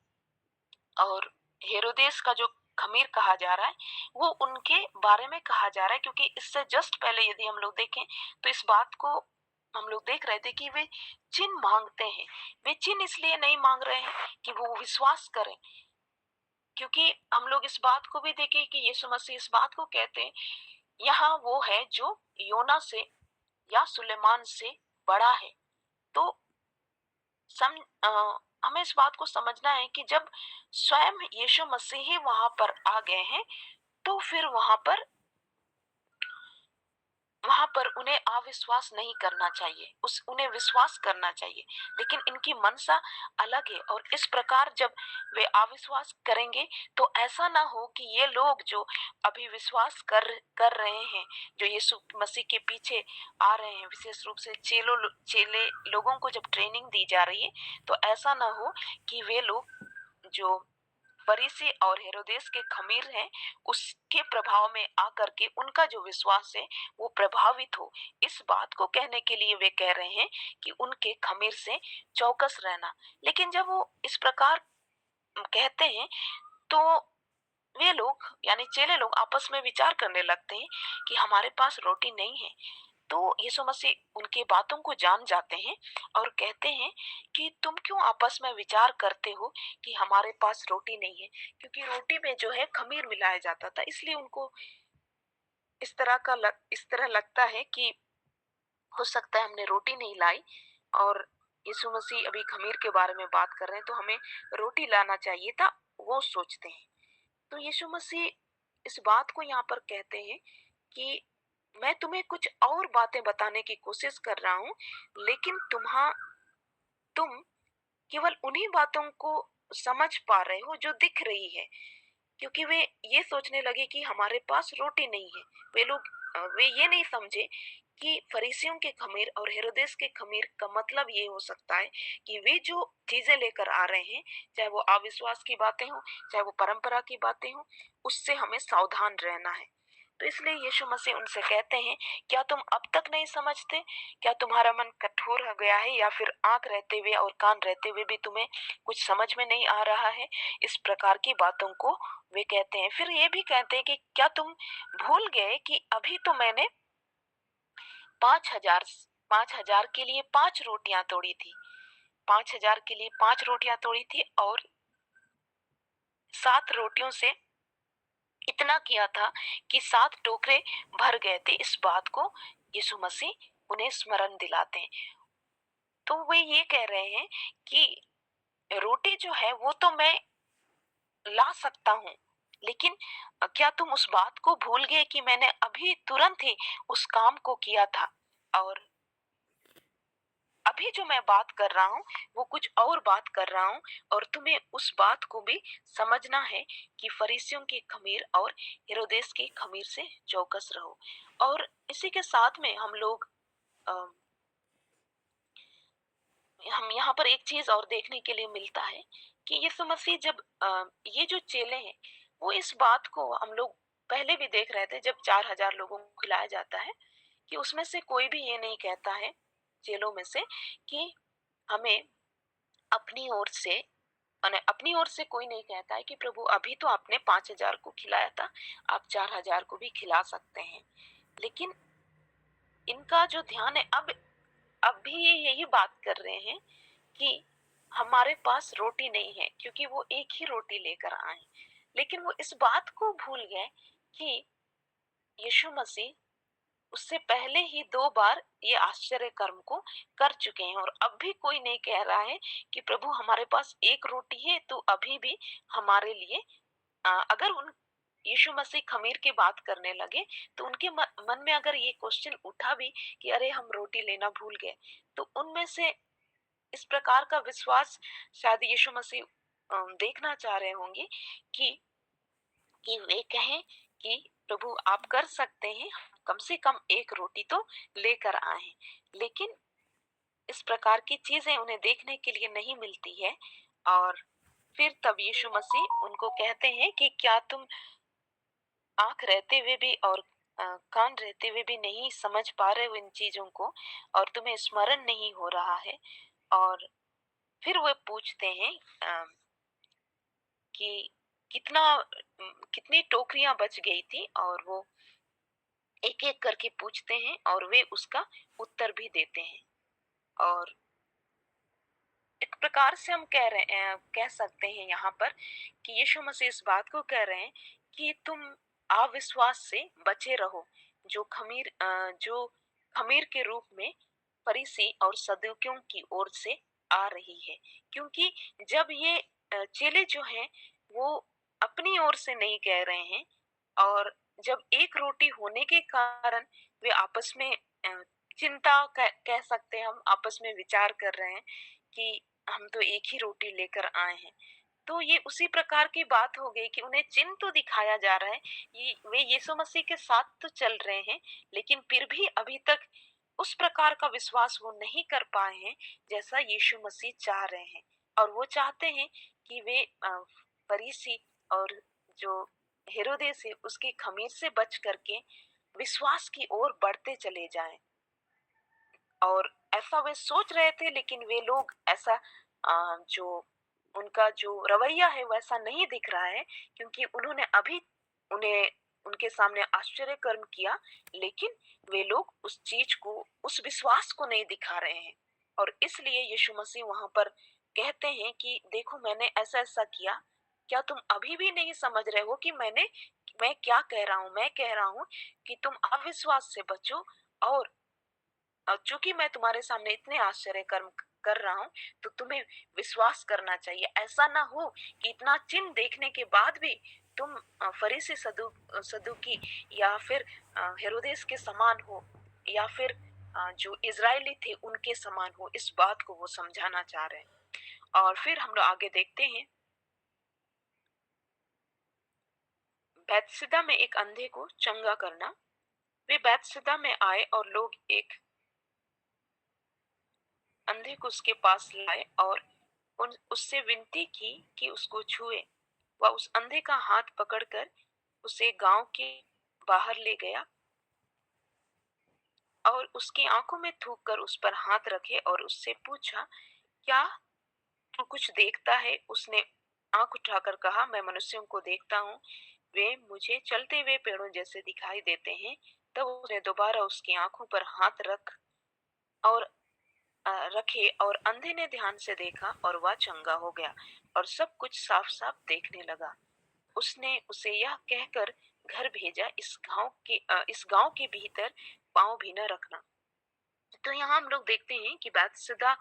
और हेरोदेस का जो खमीर कहा जा रहा है वो उनके बारे में कहा जा रहा है, क्योंकि इससे जस्ट पहले यदि हम लोग देखें तो इस बात को हम लोग देख रहे थे कि वे चिन्ह मांगते हैं। वे चिन्ह इसलिए नहीं मांग रहे हैं कि वो विश्वास करें, क्योंकि हम लोग इस बात को भी देखें कि यीशु मसीह इस बात को कहते हैं, यहाँ वो है जो योना से या सुलेमान से बड़ा है। तो हमें इस बात को समझना है कि जब स्वयं यीशु मसीह ही वहां पर आ गए हैं, तो फिर वहां पर उन्हें अविश्वास नहीं करना चाहिए, उन्हें विश्वास करना चाहिए। लेकिन इनकी मनसा अलग है, और इस प्रकार जब वे अविश्वास करेंगे तो ऐसा ना हो कि ये लोग जो अभी विश्वास कर रहे हैं, जो यीशु मसीह के पीछे आ रहे हैं, विशेष रूप से चेले लोगों को जब ट्रेनिंग दी जा रही है, तो ऐसा ना हो कि वे लोग जो फरीसी और हेरोदेस के खमीर हैं उसके प्रभाव में आकर के उनका जो विश्वास है वो प्रभावित हो। इस बात को कहने के लिए वे कह रहे हैं कि उनके खमीर से चौकस रहना। लेकिन जब वो इस प्रकार कहते हैं तो वे लोग यानी चेले लोग आपस में विचार करने लगते हैं कि हमारे पास रोटी नहीं है। तो यीशु मसीह उनकी बातों को जान जाते हैं और कहते हैं कि तुम क्यों आपस में विचार करते हो कि हमारे पास रोटी नहीं है, क्योंकि रोटी में जो है खमीर मिलाया जाता था। इसलिए उनको इस तरह लगता है कि हो सकता है हमने रोटी नहीं लाई, और यीशु मसीह अभी खमीर के बारे में बात कर रहे हैं तो हमें रोटी लाना चाहिए था, वो सोचते हैं। तो यीशु मसीह इस बात को यहाँ पर कहते हैं कि मैं तुम्हें कुछ और बातें बताने की कोशिश कर रहा हूँ, लेकिन तुम केवल उन्हीं बातों को समझ पा रहे हो जो दिख रही है। क्योंकि वे ये सोचने लगे कि हमारे पास रोटी नहीं है। वे ये नहीं समझे कि फरीसियों के खमीर और हेरोदेस के खमीर का मतलब ये हो सकता है कि वे जो चीजें लेकर आ रहे हैं, चाहे वो अविश्वास की बातें हों, चाहे वो परंपरा की बातें हों, उससे हमें सावधान रहना है। तो इसलिए यीशु मसीह उनसे कहते हैं, क्या तुम अब तक नहीं समझते? क्या तुम्हारा मन कठोर हो गया है, या फिर आंख रहते हुए और कान रहते हुए भी तुम्हें कुछ समझ में नहीं आ रहा है? इस प्रकार की बातों को वे कहते हैं। फिर ये भी कहते हैं कि क्या तुम भूल गए कि अभी तो मैंने 5,000 5,000 के लिए 5 रोटियां तोड़ी थी, 5,000 के लिए 5 रोटियां तोड़ी थी, और 7 रोटियों से इतना किया था कि 7 टोकरे भर गए थे। इस बात को यीशु मसीह उन्हें स्मरण दिलाते हैं। तो वे ये कह रहे हैं कि रोटी जो है वो तो मैं ला सकता हूँ, लेकिन क्या तुम उस बात को भूल गए कि मैंने अभी तुरंत ही उस काम को किया था, और अभी जो मैं बात कर रहा हूँ वो कुछ और बात कर रहा हूँ। और तुम्हें उस बात को भी समझना है कि फरीसियों के खमीर और हेरोदेस के खमीर से चौकस रहो। और इसी के साथ में हम यहाँ पर एक चीज और देखने के लिए मिलता है कि यीशु मसीह जब ये जो चेले हैं, वो इस बात को हम लोग पहले भी देख रहे थे, जब 4,000 लोगों को खिलाया जाता है, कि उसमें से कोई भी ये नहीं कहता है चेलों में से कि हमें अपनी ओर से अपनी ओर से कोई नहीं कहता है कि प्रभु अभी तो आपने 5,000 को खिलाया था, आप 4,000 को भी खिला सकते हैं। लेकिन इनका जो ध्यान है, अब भी ये यही बात कर रहे हैं कि हमारे पास रोटी नहीं है, क्योंकि वो एक ही रोटी लेकर आए। लेकिन वो इस बात को भूल गए कि यीशु मसीह उससे पहले ही 2 बार ये आश्चर्य कर्म को कर चुके हैं, और अब भी कोई नहीं कह रहा है कि प्रभु हमारे पास एक रोटी है तो अभी भी हमारे लिए अगर उन यीशु मसीह खमीर की बात करने लगे तो उनके मन में अगर ये क्वेश्चन उठा भी कि अरे हम रोटी लेना भूल गए, तो उनमें से इस प्रकार का विश्वास शायद यीशु मसीह देखना चाह रहे होंगे कि वे कहें कि प्रभु आप कर सकते हैं, कम से कम एक रोटी तो लेकर आए हैं। लेकिन इस प्रकार की चीजें उन्हें देखने के लिए नहीं मिलती है। और फिर तब यीशु मसीह उनको कहते हैं कि क्या तुम आंख रहते हुए भी और कान रहते हुए भी नहीं समझ पा रहे हो इन चीजों को, और तुम्हें स्मरण नहीं हो रहा है? और फिर वो पूछते हैं कि कितनी टोकरियां बच गई थी, और वो एक एक करके पूछते हैं और वे उसका उत्तर भी देते हैं। और एक प्रकार से हम कह सकते हैं यहाँ पर कि यीशु मसीह इस बात को कह रहे हैं कि तुम अविश्वास से बचे रहो, जो खमीर के रूप में फरीसी और सदूकियों की ओर से आ रही है। क्योंकि जब ये चेले जो हैं वो अपनी ओर से नहीं कह रहे हैं, और जब एक रोटी होने के कारण वे आपस में चिंता कह सकते हैं, हम आपस में विचार कर रहे हैं कि हम तो एक ही रोटी लेकर आए हैं। तो ये उसी प्रकार की बात हो गई कि उन्हें चिन्ह तो दिखाया जा रहा है, ये वे यीशु मसीह के साथ तो चल रहे हैं, लेकिन फिर भी अभी तक उस प्रकार का विश्वास वो नहीं कर पाए हैं जैसा यीशु मसीह चाह रहे हैं। और वो चाहते हैं कि वे फरीसी और जो हेरोदेस है उसकी खमीर से बच करके विश्वास की ओर बढ़ते चले जाएं। और ऐसा वे सोच रहे थे, लेकिन वे लोग ऐसा जो उनका जो रवैया है वैसा नहीं दिख रहा है, क्योंकि उन्होंने अभी उन्हें उनके सामने आश्चर्य कर्म किया, लेकिन वे लोग उस चीज को, उस विश्वास को नहीं दिखा रहे हैं। और इसलिए यीशु मसीह वहां पर कहते हैं कि देखो मैंने ऐसा ऐसा किया, क्या तुम अभी भी नहीं समझ रहे हो कि मैं क्या कह रहा हूँ? मैं कह रहा हूँ कि तुम अविश्वास से बचो, और चूंकि मैं तुम्हारे सामने इतने आश्चर्य कर्म कर रहा हूँ तो तुम्हें विश्वास करना चाहिए। ऐसा ना हो कि इतना चिन्ह देखने के बाद भी तुम फरीसी सदूकी या फिर हेरोदेस के समान हो, या फिर जो इजरायली थे उनके समान हो। इस बात को वो समझाना चाह रहे हैं। और फिर हम लोग आगे देखते हैं बैतसैदा में एक अंधे को चंगा करना। वे बैतसैदा में आए और लोग एक अंधे को उसके पास लाए और उससे विनती की कि उसको छुए। वह उस अंधे का हाथ पकड़कर उसे गांव के बाहर ले गया और उसकी आंखों में थूक कर उस पर हाथ रखे और उससे पूछा, क्या तू कुछ देखता है? उसने आंख उठाकर कहा, मैं मनुष्यों को देखता हूँ, वे मुझे चलते हुए पेड़ों जैसे दिखाई देते हैं। तब उसने दोबारा उसकी आंखों पर हाथ और रखे और अंधे ने ध्यान से देखा और वह चंगा हो गया और सब कुछ साफ साफ देखने लगा। उसने उसे यह कहकर घर भेजा, इस गांव के भीतर पांव भी न रखना। तो यहाँ हम लोग देखते हैं कि बैतसैदा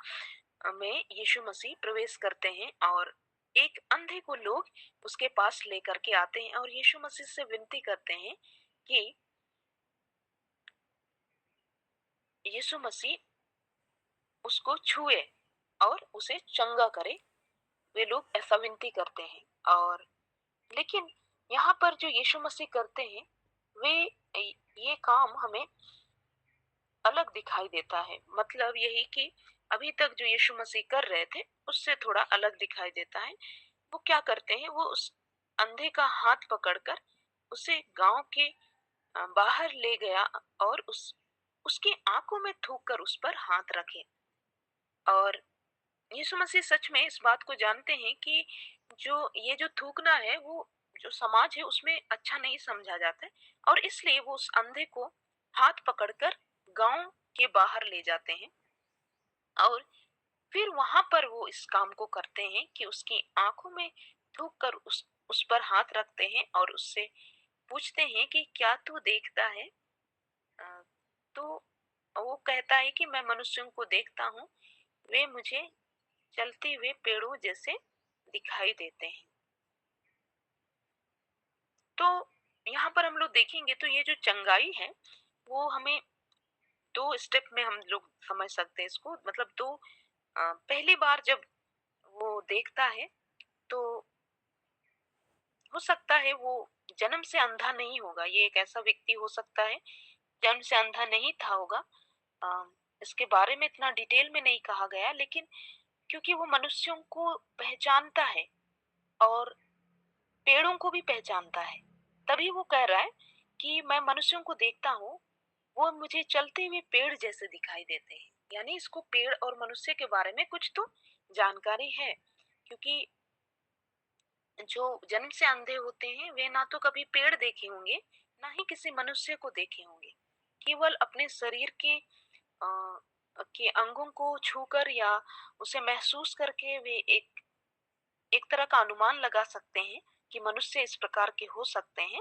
में यीशु मसीह प्रवेश करते हैं और एक अंधे को लोग उसके पास लेकर के आते हैं और यीशु मसीह से विनती करते हैं कि यीशु मसीह उसको छुए और उसे चंगा करे। वे लोग ऐसा विनती करते हैं और लेकिन यहाँ पर जो यीशु मसीह करते हैं वे ये काम हमें अलग दिखाई देता है। मतलब यही कि अभी तक जो यीशु मसीह कर रहे थे उससे थोड़ा अलग दिखाई देता है। वो क्या करते हैं, वो उस अंधे का हाथ पकड़कर उसे गांव के बाहर ले गया और उसकी आंखों में थूक कर उस पर हाथ रखे। और यीशु मसीह सच में इस बात को जानते हैं कि जो थूकना है वो जो समाज है उसमें अच्छा नहीं समझा जाता है और इसलिए वो उस अंधे को हाथ पकड़कर गांव के बाहर ले जाते हैं और फिर वहां पर वो इस काम को करते हैं कि उसकी आंखों में थूक कर उस पर हाथ रखते हैं और उससे पूछते हैं कि क्या तू देखता है? अ, तो वो कहता है कि मैं मनुष्यों को देखता हूँ, वे मुझे चलते हुए पेड़ों जैसे दिखाई देते हैं। तो यहाँ पर हम लोग देखेंगे तो ये जो चंगाई है वो हमें दो स्टेप में हम लोग समझ सकते हैं इसको। मतलब पहली बार जब वो देखता है तो हो सकता है वो जन्म से अंधा नहीं होगा। ये एक ऐसा व्यक्ति हो सकता है जन्म से अंधा नहीं था होगा। अ, इसके बारे में इतना डिटेल में नहीं कहा गया, लेकिन क्योंकि वो मनुष्यों को पहचानता है और पेड़ों को भी पहचानता है, तभी वो कह रहा है कि मैं मनुष्यों को देखता हूँ, वो मुझे चलते हुए पेड़ जैसे दिखाई देते हैं। यानी इसको पेड़ और मनुष्य के बारे में कुछ तो जानकारी है, क्योंकि जो जन्म से अंधे होते हैं वे ना तो कभी पेड़ देखे होंगे ना ही किसी मनुष्य को देखे होंगे। केवल अपने शरीर के अंगों को छूकर या उसे महसूस करके वे एक तरह का अनुमान लगा सकते हैं कि मनुष्य इस प्रकार के हो सकते हैं।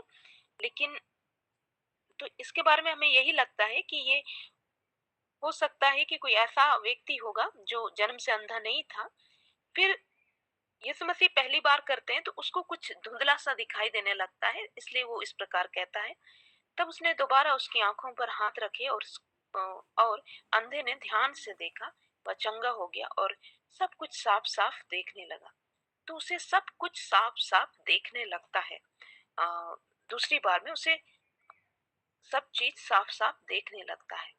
लेकिन तो इसके बारे में हमें यही लगता है कि ये हो सकता है कि कोई ऐसा व्यक्ति होगा जो जन्म से अंधा नहीं था। फिर यीशु मसीह पहली बार करते हैं तो उसको कुछ धुंधला सा दिखाई देने लगता है, इसलिए वो इस प्रकार कहता है। तब उसने दोबारा उसकी आंखों पर हाथ रखे और अंधे ने ध्यान से देखा, वह चंगा हो गया और सब कुछ साफ साफ देखने लगा। तो उसे सब कुछ साफ साफ देखने लगता है। अ, दूसरी बार में उसे सब चीज साफ साफ देखने लगता है।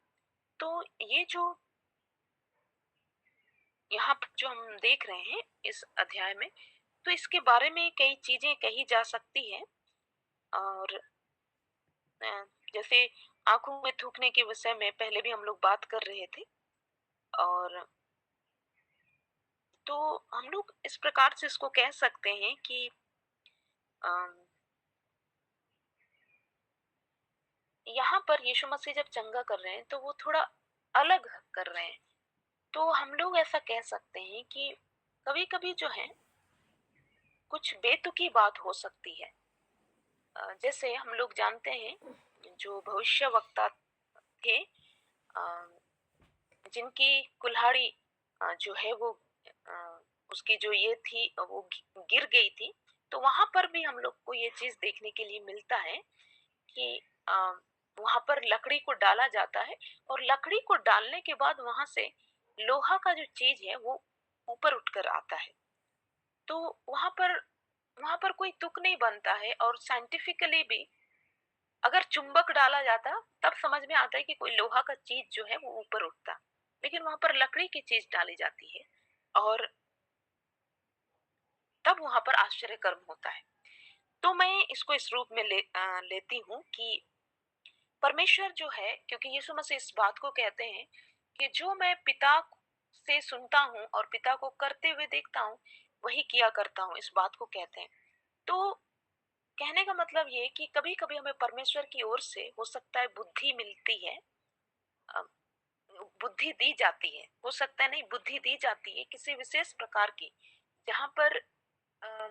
तो ये जो यहाँ पर जो हम देख रहे हैं इस अध्याय में, तो इसके बारे में कई चीजें कही जा सकती है। और जैसे आंखों में थूकने के विषय में पहले भी हम लोग बात कर रहे थे। और तो हम लोग इस प्रकार से इसको कह सकते हैं कि अम, यहाँ पर यीशु मसीह जब चंगा कर रहे हैं तो वो थोड़ा अलग कर रहे हैं। तो हम लोग ऐसा कह सकते हैं कि कभी कभी जो है कुछ बेतुकी बात हो सकती है। जैसे हम लोग जानते हैं जो भविष्यवक्ता थे, अ, जिनकी कुल्हाड़ी जो है वो अ, उसकी जो ये थी वो गिर गई थी। तो वहां पर भी हम लोग को ये चीज देखने के लिए मिलता है कि वहां पर लकड़ी को डाला जाता है और लकड़ी को डालने के बाद वहां से लोहा का जो चीज है वो ऊपर उठकर आता है। तो वहां पर वहां पर कोई तुक नहीं बनता है। और साइंटिफिकली भी अगर चुंबक डाला जाता तब समझ में आता है कि कोई लोहा का चीज जो है वो ऊपर उठता, लेकिन वहां पर लकड़ी की चीज डाली जाती है और तब वहां पर आश्चर्य कर्म होता है। तो मैं इसको इस रूप में लेती हूँ कि परमेश्वर जो है, क्योंकि यीशु मसीह इस बात को कहते हैं कि जो मैं पिता से सुनता हूँ और पिता को करते हुए देखता हूँ वही किया करता हूँ, इस बात को कहते हैं। तो कहने का मतलब ये कि कभी कभी हमें परमेश्वर की ओर से हो सकता है बुद्धि मिलती है, अ, बुद्धि दी जाती है, हो सकता है नहीं, बुद्धि दी जाती है किसी विशेष प्रकार की, जहां पर अ,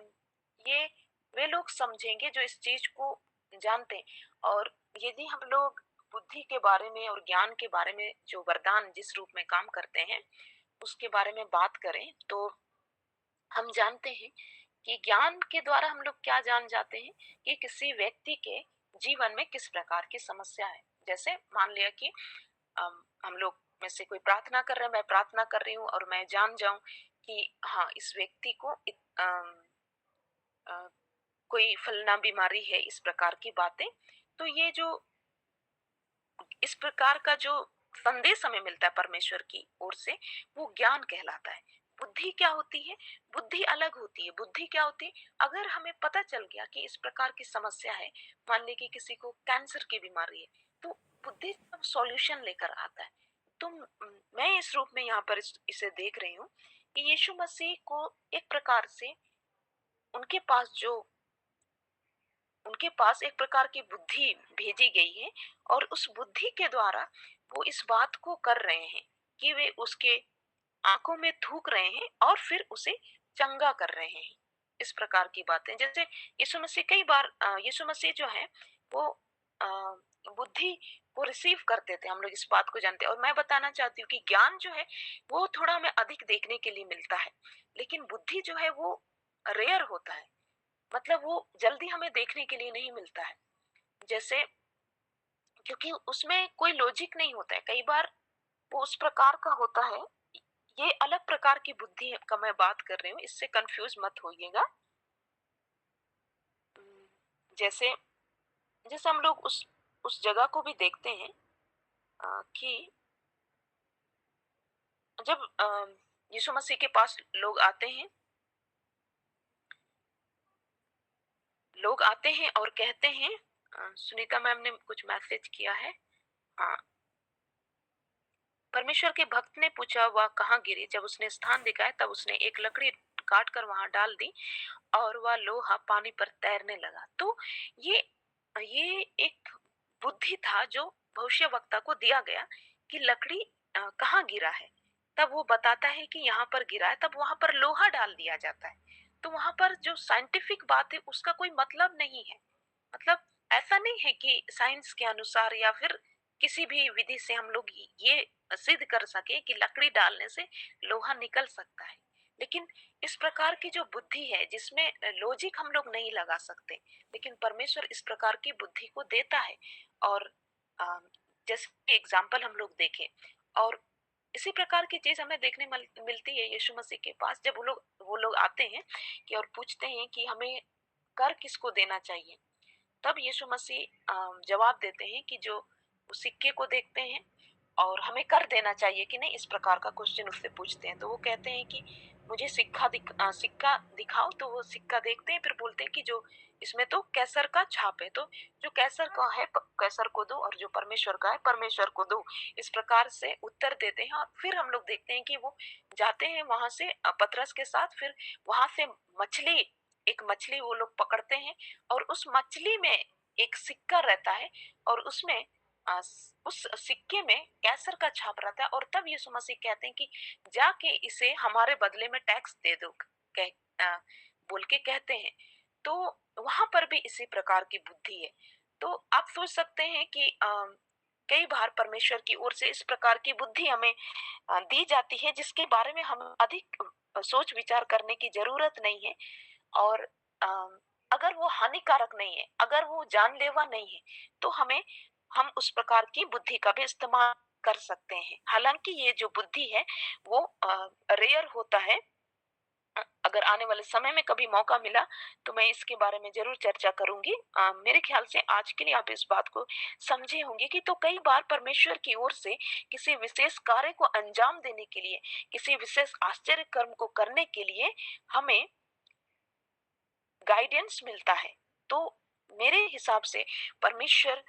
ये वे लोग समझेंगे जो इस चीज को जानते हैं। और यदि हम लोग बुद्धि के बारे में और ज्ञान के बारे में जो वरदान जिस रूप में काम करते हैं उसके बारे में बात करें, तो हम जानते हैं कि ज्ञान के द्वारा हम लोग क्या जान जाते हैं कि किसी व्यक्ति के जीवन में किस प्रकार की समस्या है। जैसे मान लिया कि हम लोग में से कोई प्रार्थना कर रहे हैं, मैं प्रार्थना कर रही हूँ और मैं जान जाऊं कि हाँ इस व्यक्ति को अ, कोई फलना बीमारी है, इस प्रकार की बातें। तो ये जो इस प्रकार का जो संदेश हमें मिलता है परमेश्वर की ओर से वो ज्ञान कहलाता है। बुद्धि क्या होती है? बुद्धि अलग होती है। बुद्धि क्या होती है? अगर हमें पता चल गया कि इस प्रकार की समस्या है, मान ली कि किसी को कैंसर की बीमारी है, तो बुद्धि सॉल्यूशन लेकर आता है। तो मैं इस रूप में यहाँ पर इसे देख रही हूँ कि यीशु मसीह को एक प्रकार से उनके पास एक प्रकार की बुद्धि भेजी गई है और उस बुद्धि के द्वारा वो इस बात को कर रहे हैं कि वे उसके आंखों में थूक रहे हैं और फिर उसे चंगा कर रहे हैं। इस प्रकार की बातें, जैसे यीशु मसीह कई बार यीशु मसीह जो है वो अ, बुद्धि को रिसीव करते थे, हम लोग इस बात को जानते हैं। और मैं बताना चाहती हूँ कि ज्ञान जो है वो थोड़ा हमें अधिक देखने के लिए मिलता है, लेकिन बुद्धि जो है वो रेयर होता है, मतलब वो जल्दी हमें देखने के लिए नहीं मिलता है। जैसे क्योंकि उसमें कोई लॉजिक नहीं होता है, कई बार वो उस प्रकार का होता है। ये अलग प्रकार की बुद्धि का मैं बात कर रही हूँ, इससे कंफ्यूज मत होइएगा। जैसे जैसे हम लोग उस जगह को भी देखते हैं कि जब यीशु मसीह के पास लोग आते हैं और कहते हैं, सुनीता मैम ने कुछ मैसेज किया है। हाँ, परमेश्वर के भक्त ने पूछा वह कहाँ गिरी, जब उसने स्थान दिखाया तब उसने एक लकड़ी काट कर वहां डाल दी और वह लोहा पानी पर तैरने लगा। तो ये ये एक बुद्धि था जो भविष्यवक्ता को दिया गया कि लकड़ी कहाँ गिरा है। तब वो बताता है कि यहाँ पर गिरा है, तब वहां पर लोहा डाल दिया जाता है। तो वहां पर जो साइंटिफिक बात है उसका कोई मतलब नहीं है। मतलब ऐसा नहीं है कि साइंस के अनुसार या फिर किसी भी विधि से हम लोग ये सिद्ध कर सके कि लकड़ी डालने से लोहा निकल सकता है। लेकिन इस प्रकार की जो बुद्धि है जिसमें लॉजिक हम लोग नहीं लगा सकते, लेकिन परमेश्वर इस प्रकार की बुद्धि को देता है। और अ, जैसे एग्जाम्पल हम लोग देखें, और इसी प्रकार की चीज हमें देखने मिलती है यीशु मसीह के पास, जब वो लोग आते हैं कि और पूछते हैं कि हमें कर किसको देना चाहिए। तब यीशु मसीह जवाब देते हैं कि जो सिक्के को देखते हैं और हमें कर देना चाहिए कि नहीं, इस प्रकार का क्वेश्चन उससे पूछते हैं। तो वो कहते हैं कि मुझे सिक्का दिखाओ। तो वो सिक्का देखते हैं, फिर बोलते हैं कि जो इसमें तो कैसर का छाप है, तो जो कैसर का है कैसर को दो और जो परमेश्वर का है परमेश्वर को दो। इस प्रकार से उत्तर देते हैं। और फिर हम लोग देखते हैं कि वो जाते हैं वहां से पतरस के साथ, फिर वहां से एक मछली वो लोग पकड़ते हैं और उस मछली में एक सिक्का रहता है और उसमें उस सिक्के में कैसर का छाप रहता है। और तब यीशु मसीह कहते हैं कि जाके इसे हमारे बदले में टैक्स दे दो, कह बोल के कहते हैं। तो वहां पर भी इसी प्रकार की बुद्धि है। तो आप सोच सकते हैं कि कई बार परमेश्वर की ओर से इस प्रकार की बुद्धि हमें दी जाती है जिसके बारे में हम अधिक सोच विचार करने की जरूरत नहीं है। और अगर वो हानिकारक नहीं है, अगर वो जानलेवा नहीं है, तो हम उस प्रकार की बुद्धि का भी इस्तेमाल कर सकते हैं। हालांकि ये जो बुद्धि है वो रेयर होता है, अगर आने वाले समय में कभी मौका मिला तो मैं इसके बारे में जरूर चर्चा करूंगी। मेरे ख्याल से आज के लिए आप इस बात को समझे होंगे कि तो कई बार परमेश्वर की ओर से किसी विशेष कार्य को अंजाम देने के लिए, किसी विशेष आश्चर्य कर्म को करने के लिए हमें गाइडेंस मिलता है। तो मेरे हिसाब से परमेश्वर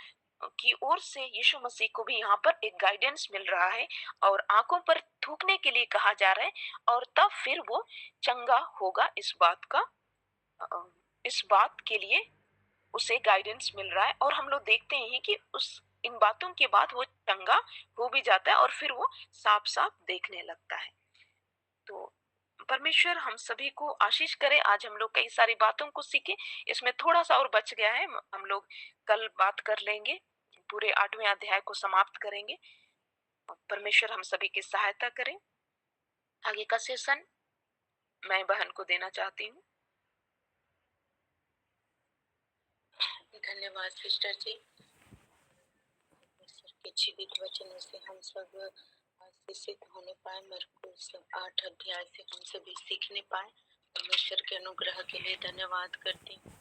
की ओर से यीशु मसीह को भी यहाँ पर एक गाइडेंस मिल रहा है और आंखों पर थूकने के लिए कहा जा रहा है, और तब फिर वो चंगा होगा। अ, इस बात के लिए उसे गाइडेंस मिल रहा है, और हम लोग देखते हैं कि उस इन बातों के बाद वो चंगा हो भी जाता है और फिर वो साफ साफ देखने लगता है। तो परमेश्वर हम सभी को आशीष करे। आज हम लोग कई सारी बातों को सीखे, इसमें थोड़ा सा और बच गया है, हम लोग कल बात कर लेंगे, पूरे 8वें अध्याय को समाप्त करेंगे। परमेश्वर हम सभी की सहायता करें। आगे का सेशन मैं बहन को देना चाहती हूँ। धन्यवाद सिस्टर जी। परमेश्वर के जीवित वचनों से हम सब आशीषित होने पाए। मरकुस 8 अध्याय से हम सभी सीखने पाए। परमेश्वर के अनुग्रह के लिए धन्यवाद करती हूँ,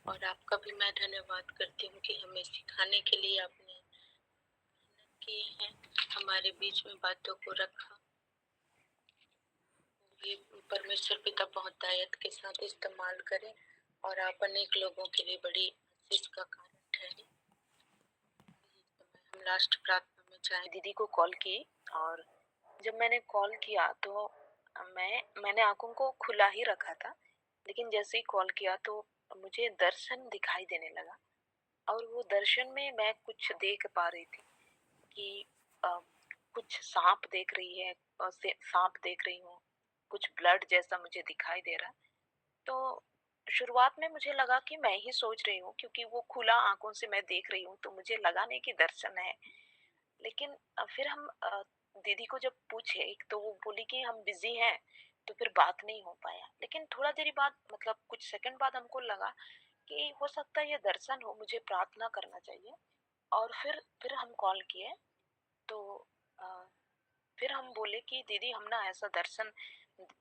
और आपका भी मैं धन्यवाद करती हूँ कि हमें सिखाने के लिए आपने मेहनत किए हैं, हमारे बीच में बातों को रखा। ये परमेश्वर पिता बहुतायत के साथ इस्तेमाल करें और आप अनेक लोगों के लिए बड़ी आशीष का कारण ठहरे। हम लास्ट प्रार्थना में चाहे दीदी को कॉल की, और जब मैंने कॉल किया तो मैंने आंखों को खुला ही रखा था, लेकिन जैसे ही कॉल किया तो मुझे दर्शन दिखाई देने लगा, और वो दर्शन में मैं कुछ देख पा रही थी कि कुछ सांप देख रही है, सांप देख रही हूँ, कुछ ब्लड जैसा मुझे दिखाई दे रहा। तो शुरुआत में मुझे लगा कि मैं ही सोच रही हूँ, क्योंकि वो खुला आंखों से मैं देख रही हूँ, तो मुझे लगा नहीं कि दर्शन है। लेकिन फिर हम दीदी को जब पूछे, एक तो वो बोली कि हम बिजी हैं, तो फिर बात नहीं हो पाया। लेकिन थोड़ा देर बाद, मतलब कुछ सेकंड बाद, हमको लगा कि हो सकता है ये दर्शन हो, मुझे प्रार्थना करना चाहिए। और फिर हम कॉल किए, तो अ, फिर हम बोले कि दीदी हम ना ऐसा दर्शन,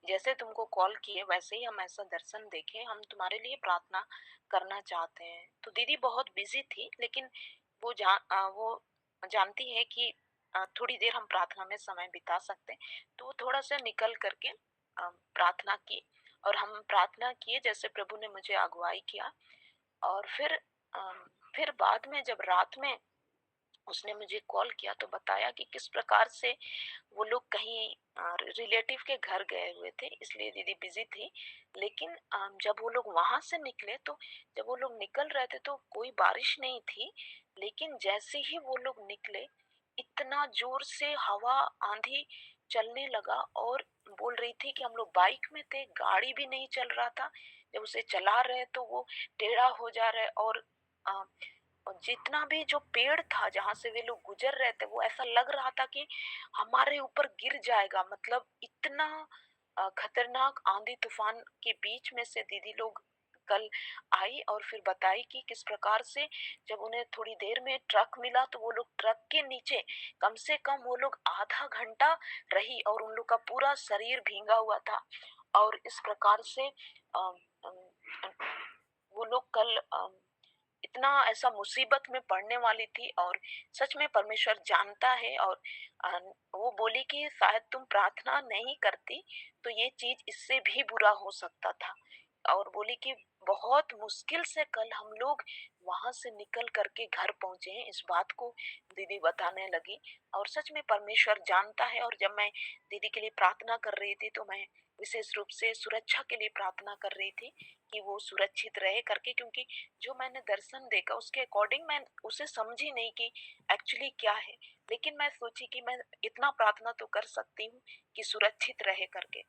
जैसे तुमको कॉल किए वैसे ही हम ऐसा दर्शन देखे, हम तुम्हारे लिए प्रार्थना करना चाहते हैं। तो दीदी बहुत बिजी थी, लेकिन वो जानती है कि थोड़ी देर हम प्रार्थना में समय बिता सकते हैं, तो वो थोड़ा सा निकल करके प्रार्थना की, और हम प्रार्थना किए जैसे प्रभु ने मुझे अगुवाई किया। और फिर बाद में जब रात में उसने मुझे कॉल किया तो बताया कि किस प्रकार से वो लोग कहीं रिलेटिव के घर गए हुए थे, इसलिए दीदी बिजी थी। लेकिन जब वो लोग वहां से निकले, तो जब वो लोग निकल रहे थे तो कोई बारिश नहीं थी, लेकिन जैसे ही वो लोग निकले, इतना जोर से हवा आंधी चलने लगा, और बोल रही थी कि हम लोग बाइक में थे, गाड़ी भी नहीं चल रहा था, जब उसे चला रहे तो वो टेढ़ा हो जा रहा है, अ, और जितना भी जो पेड़ था जहां से वे लोग गुजर रहे थे, वो ऐसा लग रहा था कि हमारे ऊपर गिर जाएगा। मतलब इतना खतरनाक आंधी तूफान के बीच में से दीदी लोग कल आई, और फिर बताई कि किस प्रकार से जब उन्हें थोड़ी देर में ट्रक मिला, तो वो लोग ट्रक के नीचे कम से कम वो लोग आधा घंटा रही, और उन लोग का पूरा शरीर भींगा हुआ था। और इस प्रकार से अम, अम, वो लोग कल इतना ऐसा मुसीबत में पड़ने वाली थी, और सच में परमेश्वर जानता है। और अ, वो बोली कि शायद तुम प्रार्थना नहीं करती तो ये चीज इससे भी बुरा हो सकता था, और बोली कि बहुत मुश्किल से कल हम लोग वहां से निकल करके घर पहुंचे हैं। इस बात को दीदी बताने लगी, और सच में परमेश्वर जानता है। और जब मैं दीदी के लिए प्रार्थना कर रही थी, तो मैं विशेष रूप से सुरक्षा के लिए प्रार्थना कर रही थी कि वो सुरक्षित रहे करके, क्योंकि जो मैंने दर्शन देखा उसके अकॉर्डिंग मैं उसे समझी नहीं कि एक्चुअली क्या है। लेकिन मैं सोची कि मैं इतना प्रार्थना तो कर सकती हूँ कि सुरक्षित रहे करके।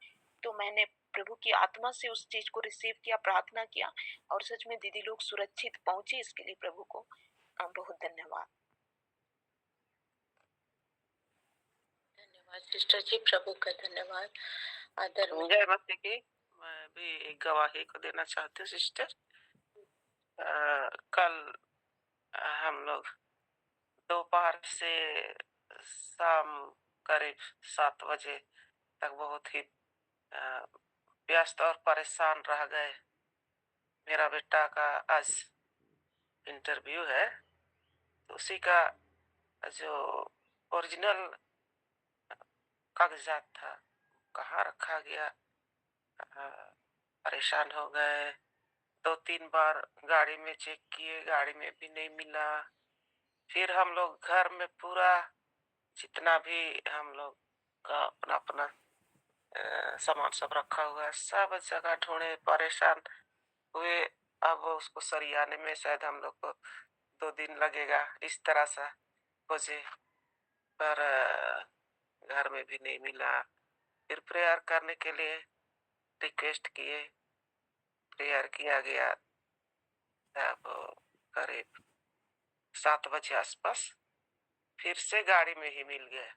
तो मैंने प्रभु की आत्मा से उस चीज को रिसीव किया, प्रार्थना किया, और सच में दीदी लोग सुरक्षित पहुंचे। इसके लिए प्रभु को बहुत धन्यवाद। धन्यवाद सिस्टर जी, प्रभु का धन्यवाद। आदर जय मसीह की। मैं भी एक गवाही को देना चाहती हूँ सिस्टर। कल हम लोग दोपहर से शाम करीब 7 बजे तक बहुत ही व्यस्त और परेशान रह गए। मेरा बेटा का आज इंटरव्यू है, तो उसी का जो ओरिजिनल कागजात था कहाँ रखा गया। परेशान हो गए। 2-3 बार गाड़ी में चेक किए, गाड़ी में भी नहीं मिला। फिर हम लोग घर में पूरा जितना भी हम लोग का अपना अपना सामान सब रखा हुआ है, सब जगह ढूंढे, परेशान हुए। अब उसको सरियाने में शायद हम लोग को 2 दिन लगेगा, इस तरह से खोजे, पर घर में भी नहीं मिला। फिर प्रेयर करने के लिए रिक्वेस्ट किए, प्रेयर किया गया। तब करीब 7 बजे आसपास फिर से गाड़ी में ही मिल गया।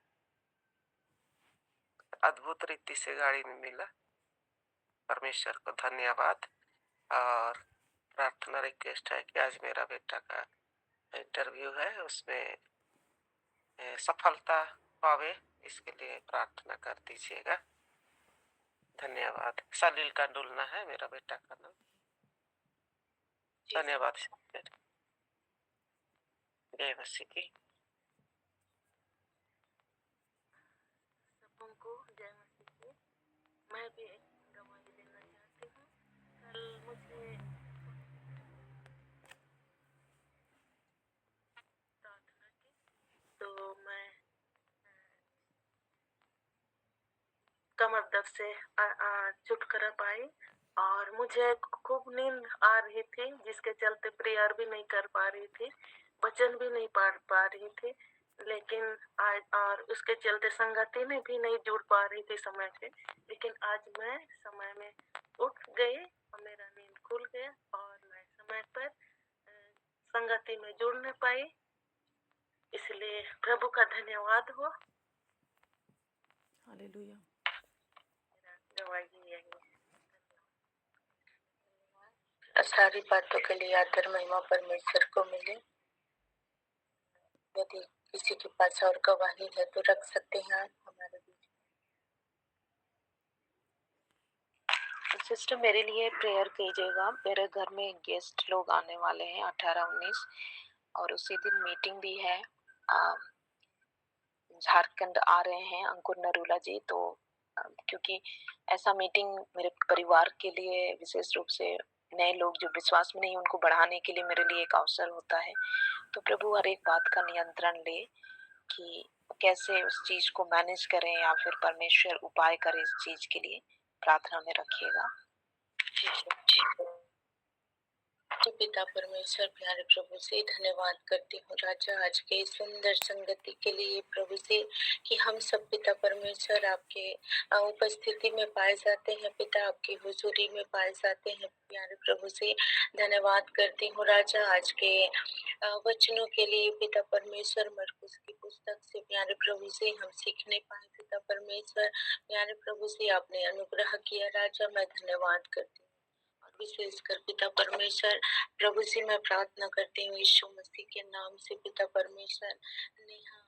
अद्भुत रीति से गाड़ी में मिला। परमेश्वर को धन्यवाद। और प्रार्थना रिक्वेस्ट है कि आज मेरा बेटा का इंटरव्यू है, उसमें सफलता पावे, इसके लिए प्रार्थना कर दीजिएगा। धन्यवाद। सलील का डुलना है मेरा बेटा का नाम। धन्यवाद। जय मसीह की। सबको जय मसीह की। मैं भी एक गवाही देना चाहती हूँ। कल मुझे प्रार्थना की, तो मैं कमर दर्द से छुटकारा पाई और मुझे खूब नींद आ रही थी, जिसके चलते प्रेयर भी नहीं कर पा रही थी, वचन भी नहीं पढ़ पा रही थी। लेकिन आज और उसके चलते संगति में भी नहीं जुड़ पा रही थी समय से। लेकिन आज मैं समय में उठ गई और मेरा नींद खुल गया और मैं समय पर संगति में जुड़ नहीं पाई। इसलिए प्रभु का धन्यवाद हो। हालेलुया। गवाही यही है। सारी बातों के लिए आदर महिमा परमेश्वर को मिले। यदि किसी के पास और गवाही है तो रख सकते हैं हमारे बीच। सिस्टर, मेरे लिए प्रेयर कीजिएगा। मेरे घर में गेस्ट लोग आने वाले हैं 18-19, और उसी दिन मीटिंग भी है। झारखंड आ रहे हैं अंकुर नरूला जी, तो क्योंकि ऐसा मीटिंग मेरे परिवार के लिए, विशेष रूप से नए लोग जो विश्वास में नहीं, उनको बढ़ाने के लिए मेरे लिए एक अवसर होता है। तो प्रभु हर एक बात का नियंत्रण ले कि कैसे उस चीज को मैनेज करें, या फिर परमेश्वर उपाय करे इस चीज के लिए। प्रार्थना में रखिएगा। पिता परमेश्वर, प्यारे प्रभु से धन्यवाद करती हूँ राजा आज के सुंदर संगति के लिए प्रभु से, कि हम सब पिता परमेश्वर आपके उपस्थिति में पाए जाते हैं, पिता आपकी हुजूरी में पाए जाते हैं। प्यारे प्रभु से धन्यवाद करती हूँ राजा आज के वचनों के लिए पिता परमेश्वर। मरकुस की पुस्तक से प्यारे प्रभु से हम सीखने पाए पिता परमेश्वर। प्यारे प्रभु से आपने अनुग्रह किया राजा, मैं धन्यवाद करती हूँ। विशेषकर पिता परमेश्वर प्रभु से मैं प्रार्थना करती हूँ यीशु मसीह के नाम से पिता परमेश्वर। नेहा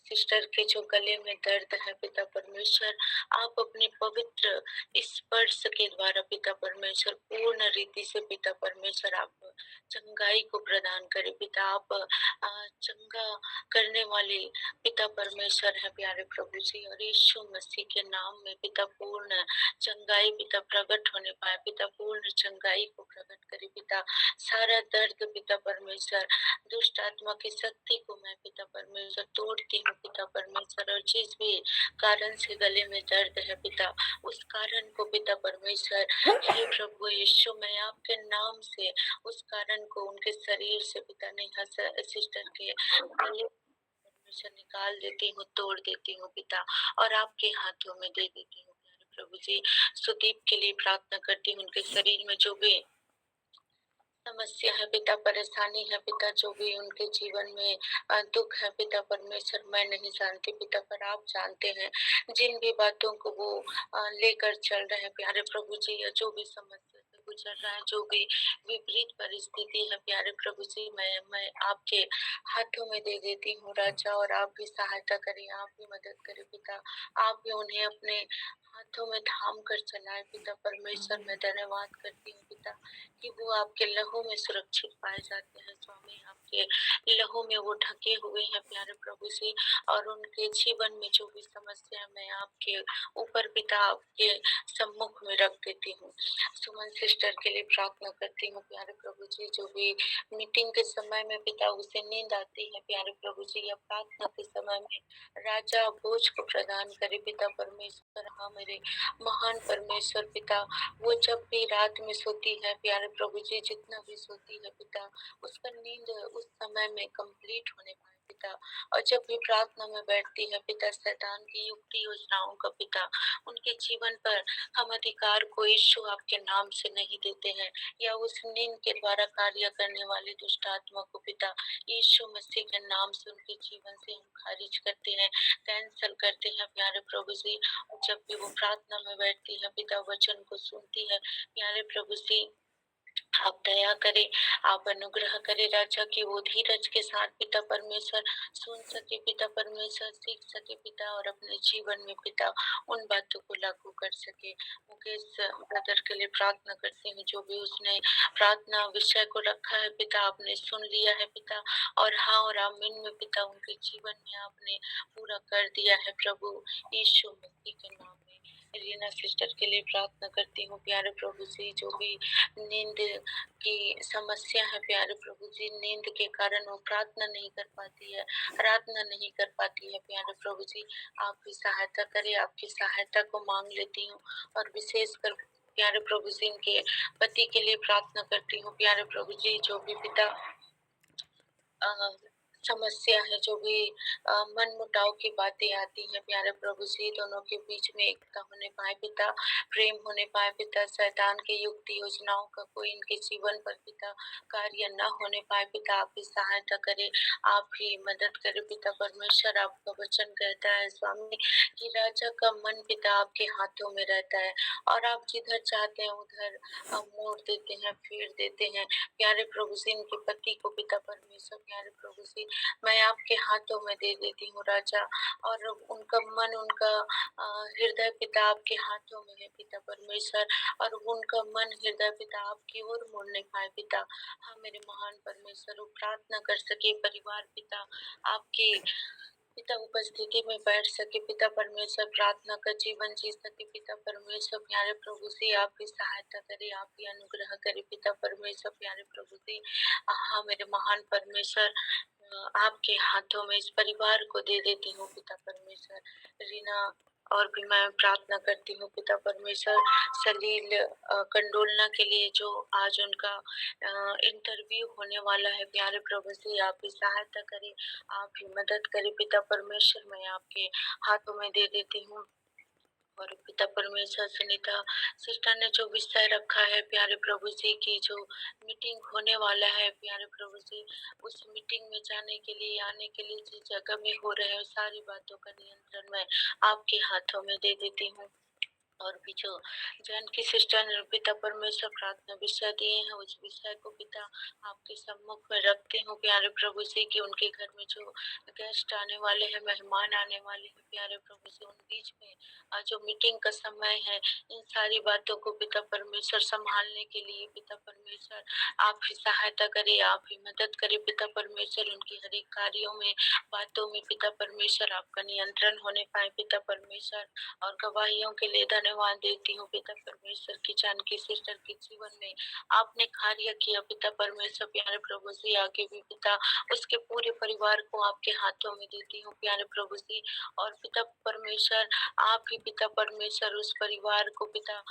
सिस्टर के जो गले में दर्द है पिता परमेश्वर, आप अपने पवित्र स्पर्श के द्वारा पिता परमेश्वर पूर्ण रीति से पिता परमेश्वर आप चंगाई को प्रदान करें। पिता आप चंगा करने वाले पिता परमेश्वर है प्यारे प्रभु जी, और यीशु मसीह के नाम में पिता पूर्ण चंगाई पिता प्रकट होने पाए। पिता पूर्ण चंगाई को प्रकट करे पिता। सारा दर्द पिता परमेश्वर, दुष्ट आत्मा की शक्ति को मैं पिता परमेश्वर तोड़ती हूँ पिता परमेश्वर। और जिस भी कारण से गले में दर्द है पिता, उस कारण को पिता परमेश्वर हे प्रभु यीशु, मैं आपके नाम से उस कारण को उनके शरीर से पिता नेहा सिस्टर के गले परमेश्वर निकाल देती हूँ, तोड़ देती हूँ पिता, और आपके हाथों में दे देती हूँ प्रभु जी। सुदीप के लिए प्रार्थना करती हूँ, उनके शरीर में जो भी समस्या है पिता, परेशानी है पिता, जो भी उनके जीवन में दुख है पिता परमेश्वर, मैं नहीं जानती पिता, पर आप जानते हैं। जिन भी बातों को वो लेकर चल रहे हैं प्यारे प्रभु जी, या जो भी समस्या से चल रहा है, जो भी विपरीत परिस्थिति है प्यारे प्रभु जी, मैं आपके हाथों में दे देती हूँ राजा। और आप भी सहायता करें, आप भी मदद करें पिता, आप भी उन्हें अपने हाथों में थाम कर चलाए पिता परमेश्वर। मैं धन्यवाद करती हूँ पिता कि वो आपके लहू में सुरक्षित पाए जाते हैं स्वामी, आपके लहू में वो ढके हुए हैं प्यारे प्रभु जी। और उनके जीवन में जो भी समस्या है, मैं आपके ऊपर पिता आपके सम्मुख में रख देती हूँ। सुमन सिस्टर के लिए प्रार्थना करती हूँ प्यारे प्रभु जी, जो भी मीटिंग के समय में पिता उसे नींद आती है प्यारे प्रभु जी, या प्रार्थना के समय में राजा बोझ को प्रदान करे पिता परमेश्वर। हाँ मेरे महान परमेश्वर पिता, वो जब भी रात में सोती है प्यारे प्रभु जी, जितना भी सोती है पिता, उसका नींद उस समय में कंप्लीट होने पाए पिता। और जब भी प्रार्थना में बैठती है पिता, शैतान की युक्ति योजनाओं का पिता उनके जीवन पर हम अधिकार को यीशु आपके नाम से नहीं देते हैं, या उस नींद के द्वारा कार्य करने वाले दुष्ट आत्मा को पिता यीशु मसीह के नाम से उनके जीवन से हम खारिज करते हैं, कैंसल करते हैं प्यारे प्रभु जी। जब भी वो प्रार्थना में बैठती है पिता, वचन को सुनती है प्यारे प्रभु जी, आप दया करें, आप अनुग्रह करें राजा, की वो धीरज के साथ पिता परमेश्वर सुन सके पिता परमेश्वर, सीख सके पिता, और अपने जीवन में पिता उन बातों को लागू कर सके। मुकेश ब्रदर के लिए प्रार्थना करती हूँ, जो भी उसने प्रार्थना विषय को रखा है पिता, आपने सुन लिया है पिता, और हाँ और आमीन में पिता उनके जीवन में आपने पूरा कर दिया है प्रभु यीशु मसीह के नाम में। रीना सिस्टर के लिए प्रार्थना करती हूँ प्यारे प्रभु जी, जो भी नींद की समस्या है प्यारे प्रभु जी, नींद के कारण वो प्रार्थना नहीं कर पाती है, आराधना नहीं कर पाती है प्यारे प्रभु जी, आप भी सहायता करें, आपकी सहायता को मांग लेती हूँ। और विशेषकर प्यारे प्रभु जी इनके पति के लिए प्रार्थना करती हूँ प्यारे प्रभु जी, जो भी पिता समस्या है, जो भी मन मुटाव की बातें आती हैं प्यारे प्रभु जी, दोनों के बीच में एकता होने पाए पिता, प्रेम होने पाए पिता, शैतान के युक्ति योजनाओं का कोई इनके जीवन पर पिता कार्य न होने पाए पिता, आप भी सहायता करें, आप भी मदद करें पिता परमेश्वर। आपका वचन कहता है स्वामी कि राजा का मन पिता आपके हाथों में रहता है, और आप जिधर चाहते हैं उधर मोड़ देते हैं, फेर देते हैं प्यारे प्रभु जी। इनके पति को पिता परमेश्वर प्यारे प्रभु जी, मैं आपके हाथों में दे देती हूँ राजा, और उनका मन, उनका हृदय पिता आपके हाथों में है पिता परमेश्वर, और उनका मन हृदय पिता आपकी ओर मोड़ने पाए पिता। हाँ मेरे महान परमेश्वर, वो प्रार्थना कर सके, परिवार पिता आपके पिता उपस्थिति में बैठ सके पिता परमेश्वर, प्रार्थना का जीवन जी सके पिता परमेश्वर प्यारे प्रभु जी, आप भी सहायता करे, आप भी अनुग्रह करे पिता परमेश्वर प्यारे प्रभु जी। हाँ मेरे महान परमेश्वर, आपके हाथों में इस परिवार को दे देती हूँ पिता परमेश्वर। रीना और भी मैं प्रार्थना करती हूँ पिता परमेश्वर, सलील कंडोलना के लिए, जो आज उनका इंटरव्यू होने वाला है प्यारे प्रभु जी, आप भी सहायता करें, आप भी मदद करें पिता परमेश्वर। मैं आपके हाथों में दे देती हूँ। और पिता परमेश्वर, सुनीता सिस्टर ने जो विषय रखा है प्यारे प्रभु जी की, जो मीटिंग होने वाला है प्यारे प्रभु जी, उस मीटिंग में जाने के लिए, आने के लिए, जिस जगह में हो रहे हैं सारी बातों का नियंत्रण मैं आपके हाथों में दे देती हूँ। और भी जो जानकी सिस्टर ने पिता परमेश्वर प्रार्थना विषय दिए हैं, उस विषय को पिता आपके सम्मुख में रखते हूँ प्यारे प्रभु जी, कि उनके घर में जो गेस्ट आने वाले हैं, मेहमान आने वाले हैं प्यारे प्रभु जी, उन बीच में जो मीटिंग का समय है, इन सारी बातों को पिता परमेश्वर संभालने के लिए पिता परमेश्वर आप ही सहायता करे, आप ही मदद करे पिता परमेश्वर, उनकी हर एक कार्यों में, बातों में पिता परमेश्वर आपका नियंत्रण होने पाए पिता परमेश्वर। और गवाहियों के लिए धन्यवाद देती हूँ पिता परमेश्वर, की जानकी सिस्टर के जीवन में आपने कार्य किया पिता परमेश्वर प्यारे प्रभु जी, आगे भी पिता उसके पूरे परिवार को आपके हाथों में देती हूँ प्यारे प्रभु जी। और पिता परमेश्वर आप ही पिता परमेश्वर उस परिवार को पिता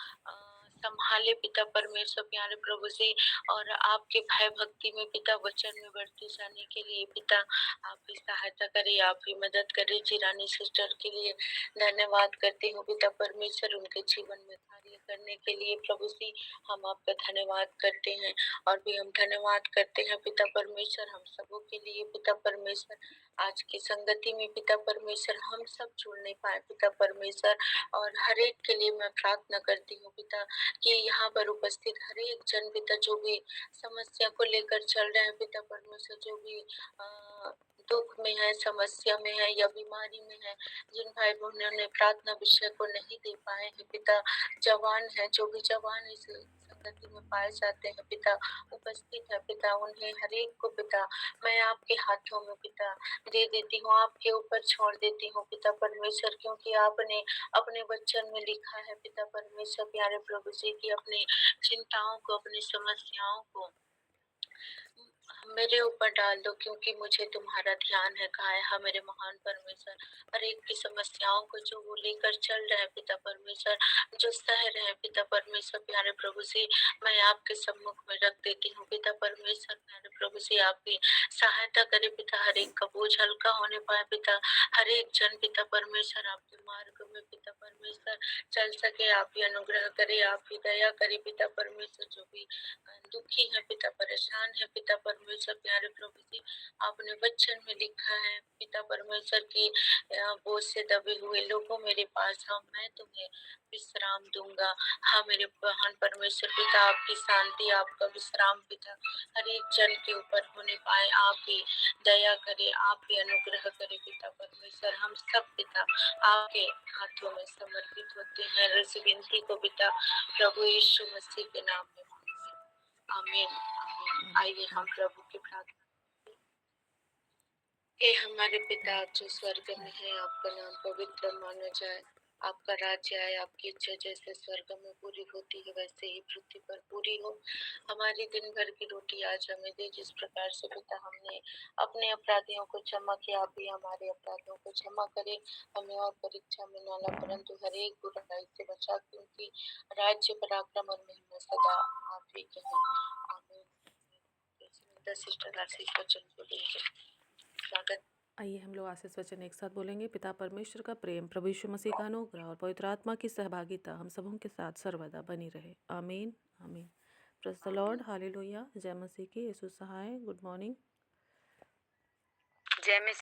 संभाले पिता परमेश्वर प्यारे प्रभु जी, और आपके भय भक्ति में पिता वचन में बढ़ते जाने के लिए पिता आप ही सहायता करे, आप ही मदद करे। चिरानी सिस्टर के लिए धन्यवाद करती हूँ पिता परमेश्वर, उनके जीवन में कार्य करने के लिए प्रभु जी हम आपका धन्यवाद करते हैं। और भी हम धन्यवाद करते हैं पिता परमेश्वर हम सबों के लिए पिता परमेश्वर, आज की संगति में पिता परमेश्वर हम सब जुड़ नहीं पाए पिता परमेश्वर, और हर एक के लिए मैं प्रार्थना करती हूँ पिता, कि यहाँ पर उपस्थित हर एक जन पिता जो भी समस्या को लेकर चल रहे हैं पिता परमेश्वर, जो भी दुख में है, समस्या में है या बीमारी में है, जिन भाई बहनों ने प्रार्थना विषय को नहीं दे पाए हैं पिता, जवान है, जो भी जवान इस संगति में पाए जाते हैं पिता, उपस्थित है पिता, उन्हें हर एक को पिता मैं आपके हाथों में पिता दे देती हूँ, आपके ऊपर छोड़ देती हूँ पिता परमेश्वर, क्योंकि आपने अपने वचन में लिखा है पिता परमेश्वर प्यारे प्रभु जी की अपनी चिंताओं को, अपनी समस्याओं को मेरे ऊपर डाल दो, क्योंकि मुझे तुम्हारा ध्यान है, कहा है हाँ मेरे महान परमेश्वर। हर एक की समस्याओं को जो वो लेकर चल रहे हैं पिता परमेश्वर, जो सह रहे हैं पिता परमेश्वर प्यारे प्रभु जी, मैं आपके सम्मुख में रख देती हूँ पिता परमेश्वर प्यारे प्रभु जी, आपकी सहायता करे पिता, हर एक का बोझ हल्का होने पाए पिता, हर एक जन पिता परमेश्वर आपके मार्ग में पिता परमेश्वर चल सके, आप ही अनुग्रह करे, आप ही दया करे पिता परमेश्वर, जो भी दुखी है पिता, परेशान है पिता परमेश्वर प्यारे प्रभु जी, आपने वचन में लिखा है पिता परमेश्वर की बोझ से दबे हुए लोगों मेरे पास हाँ मैं तुम्हें विश्राम दूंगा। हाँ मेरे महान परमेश्वर पिता, आपकी शांति, आपका विश्राम पिता हर एक जन के ऊपर होने पाए, आप ही दया करे, आप ही अनुग्रह करे पिता परमेश्वर। हम सब पिता आपके हाथों में समर्पित होते हैं, इस विनती को पिता प्रभु यीशु मसीह के नाम में मांगते हैं। आमीन आमीन। आइए हम प्रभु की प्रार्थना। हे हमारे पिता जो स्वर्ग में है, आपका नाम पवित्र माना जाए, आपका राज्य आए, आपकी इच्छा जैसे स्वर्ग में पूरी होती है वैसे ही पृथ्वी पर पूरी हो। हमारी दिन भर की रोटी आज हमें दे, जिस प्रकार से पिता हमने अपने अपराधियों को क्षमा किया, आप भी हमारे अपराधों को क्षमा करे, हमें और परीक्षा में न ला, परंतु हर एक बुराई से बचा, क्योंकि राज्य पराक्रम और महिमा सदा आप ही के हैं। आमीन। सिस्टर आशीष वचन बोलेंगे। स्वागत। आइए हम लोग आशीष वचन एक साथ बोलेंगे। पिता परमेश्वर का प्रेम, प्रभु यीशु मसीह का अनुग्रह और पवित्र आत्मा की सहभागिता हम सबों के साथ सर्वदा बनी रहे। आमीन आमीन। Praise the Lord, hallelujah. जय मसीह की। यीशु सहाय। Good morning. जय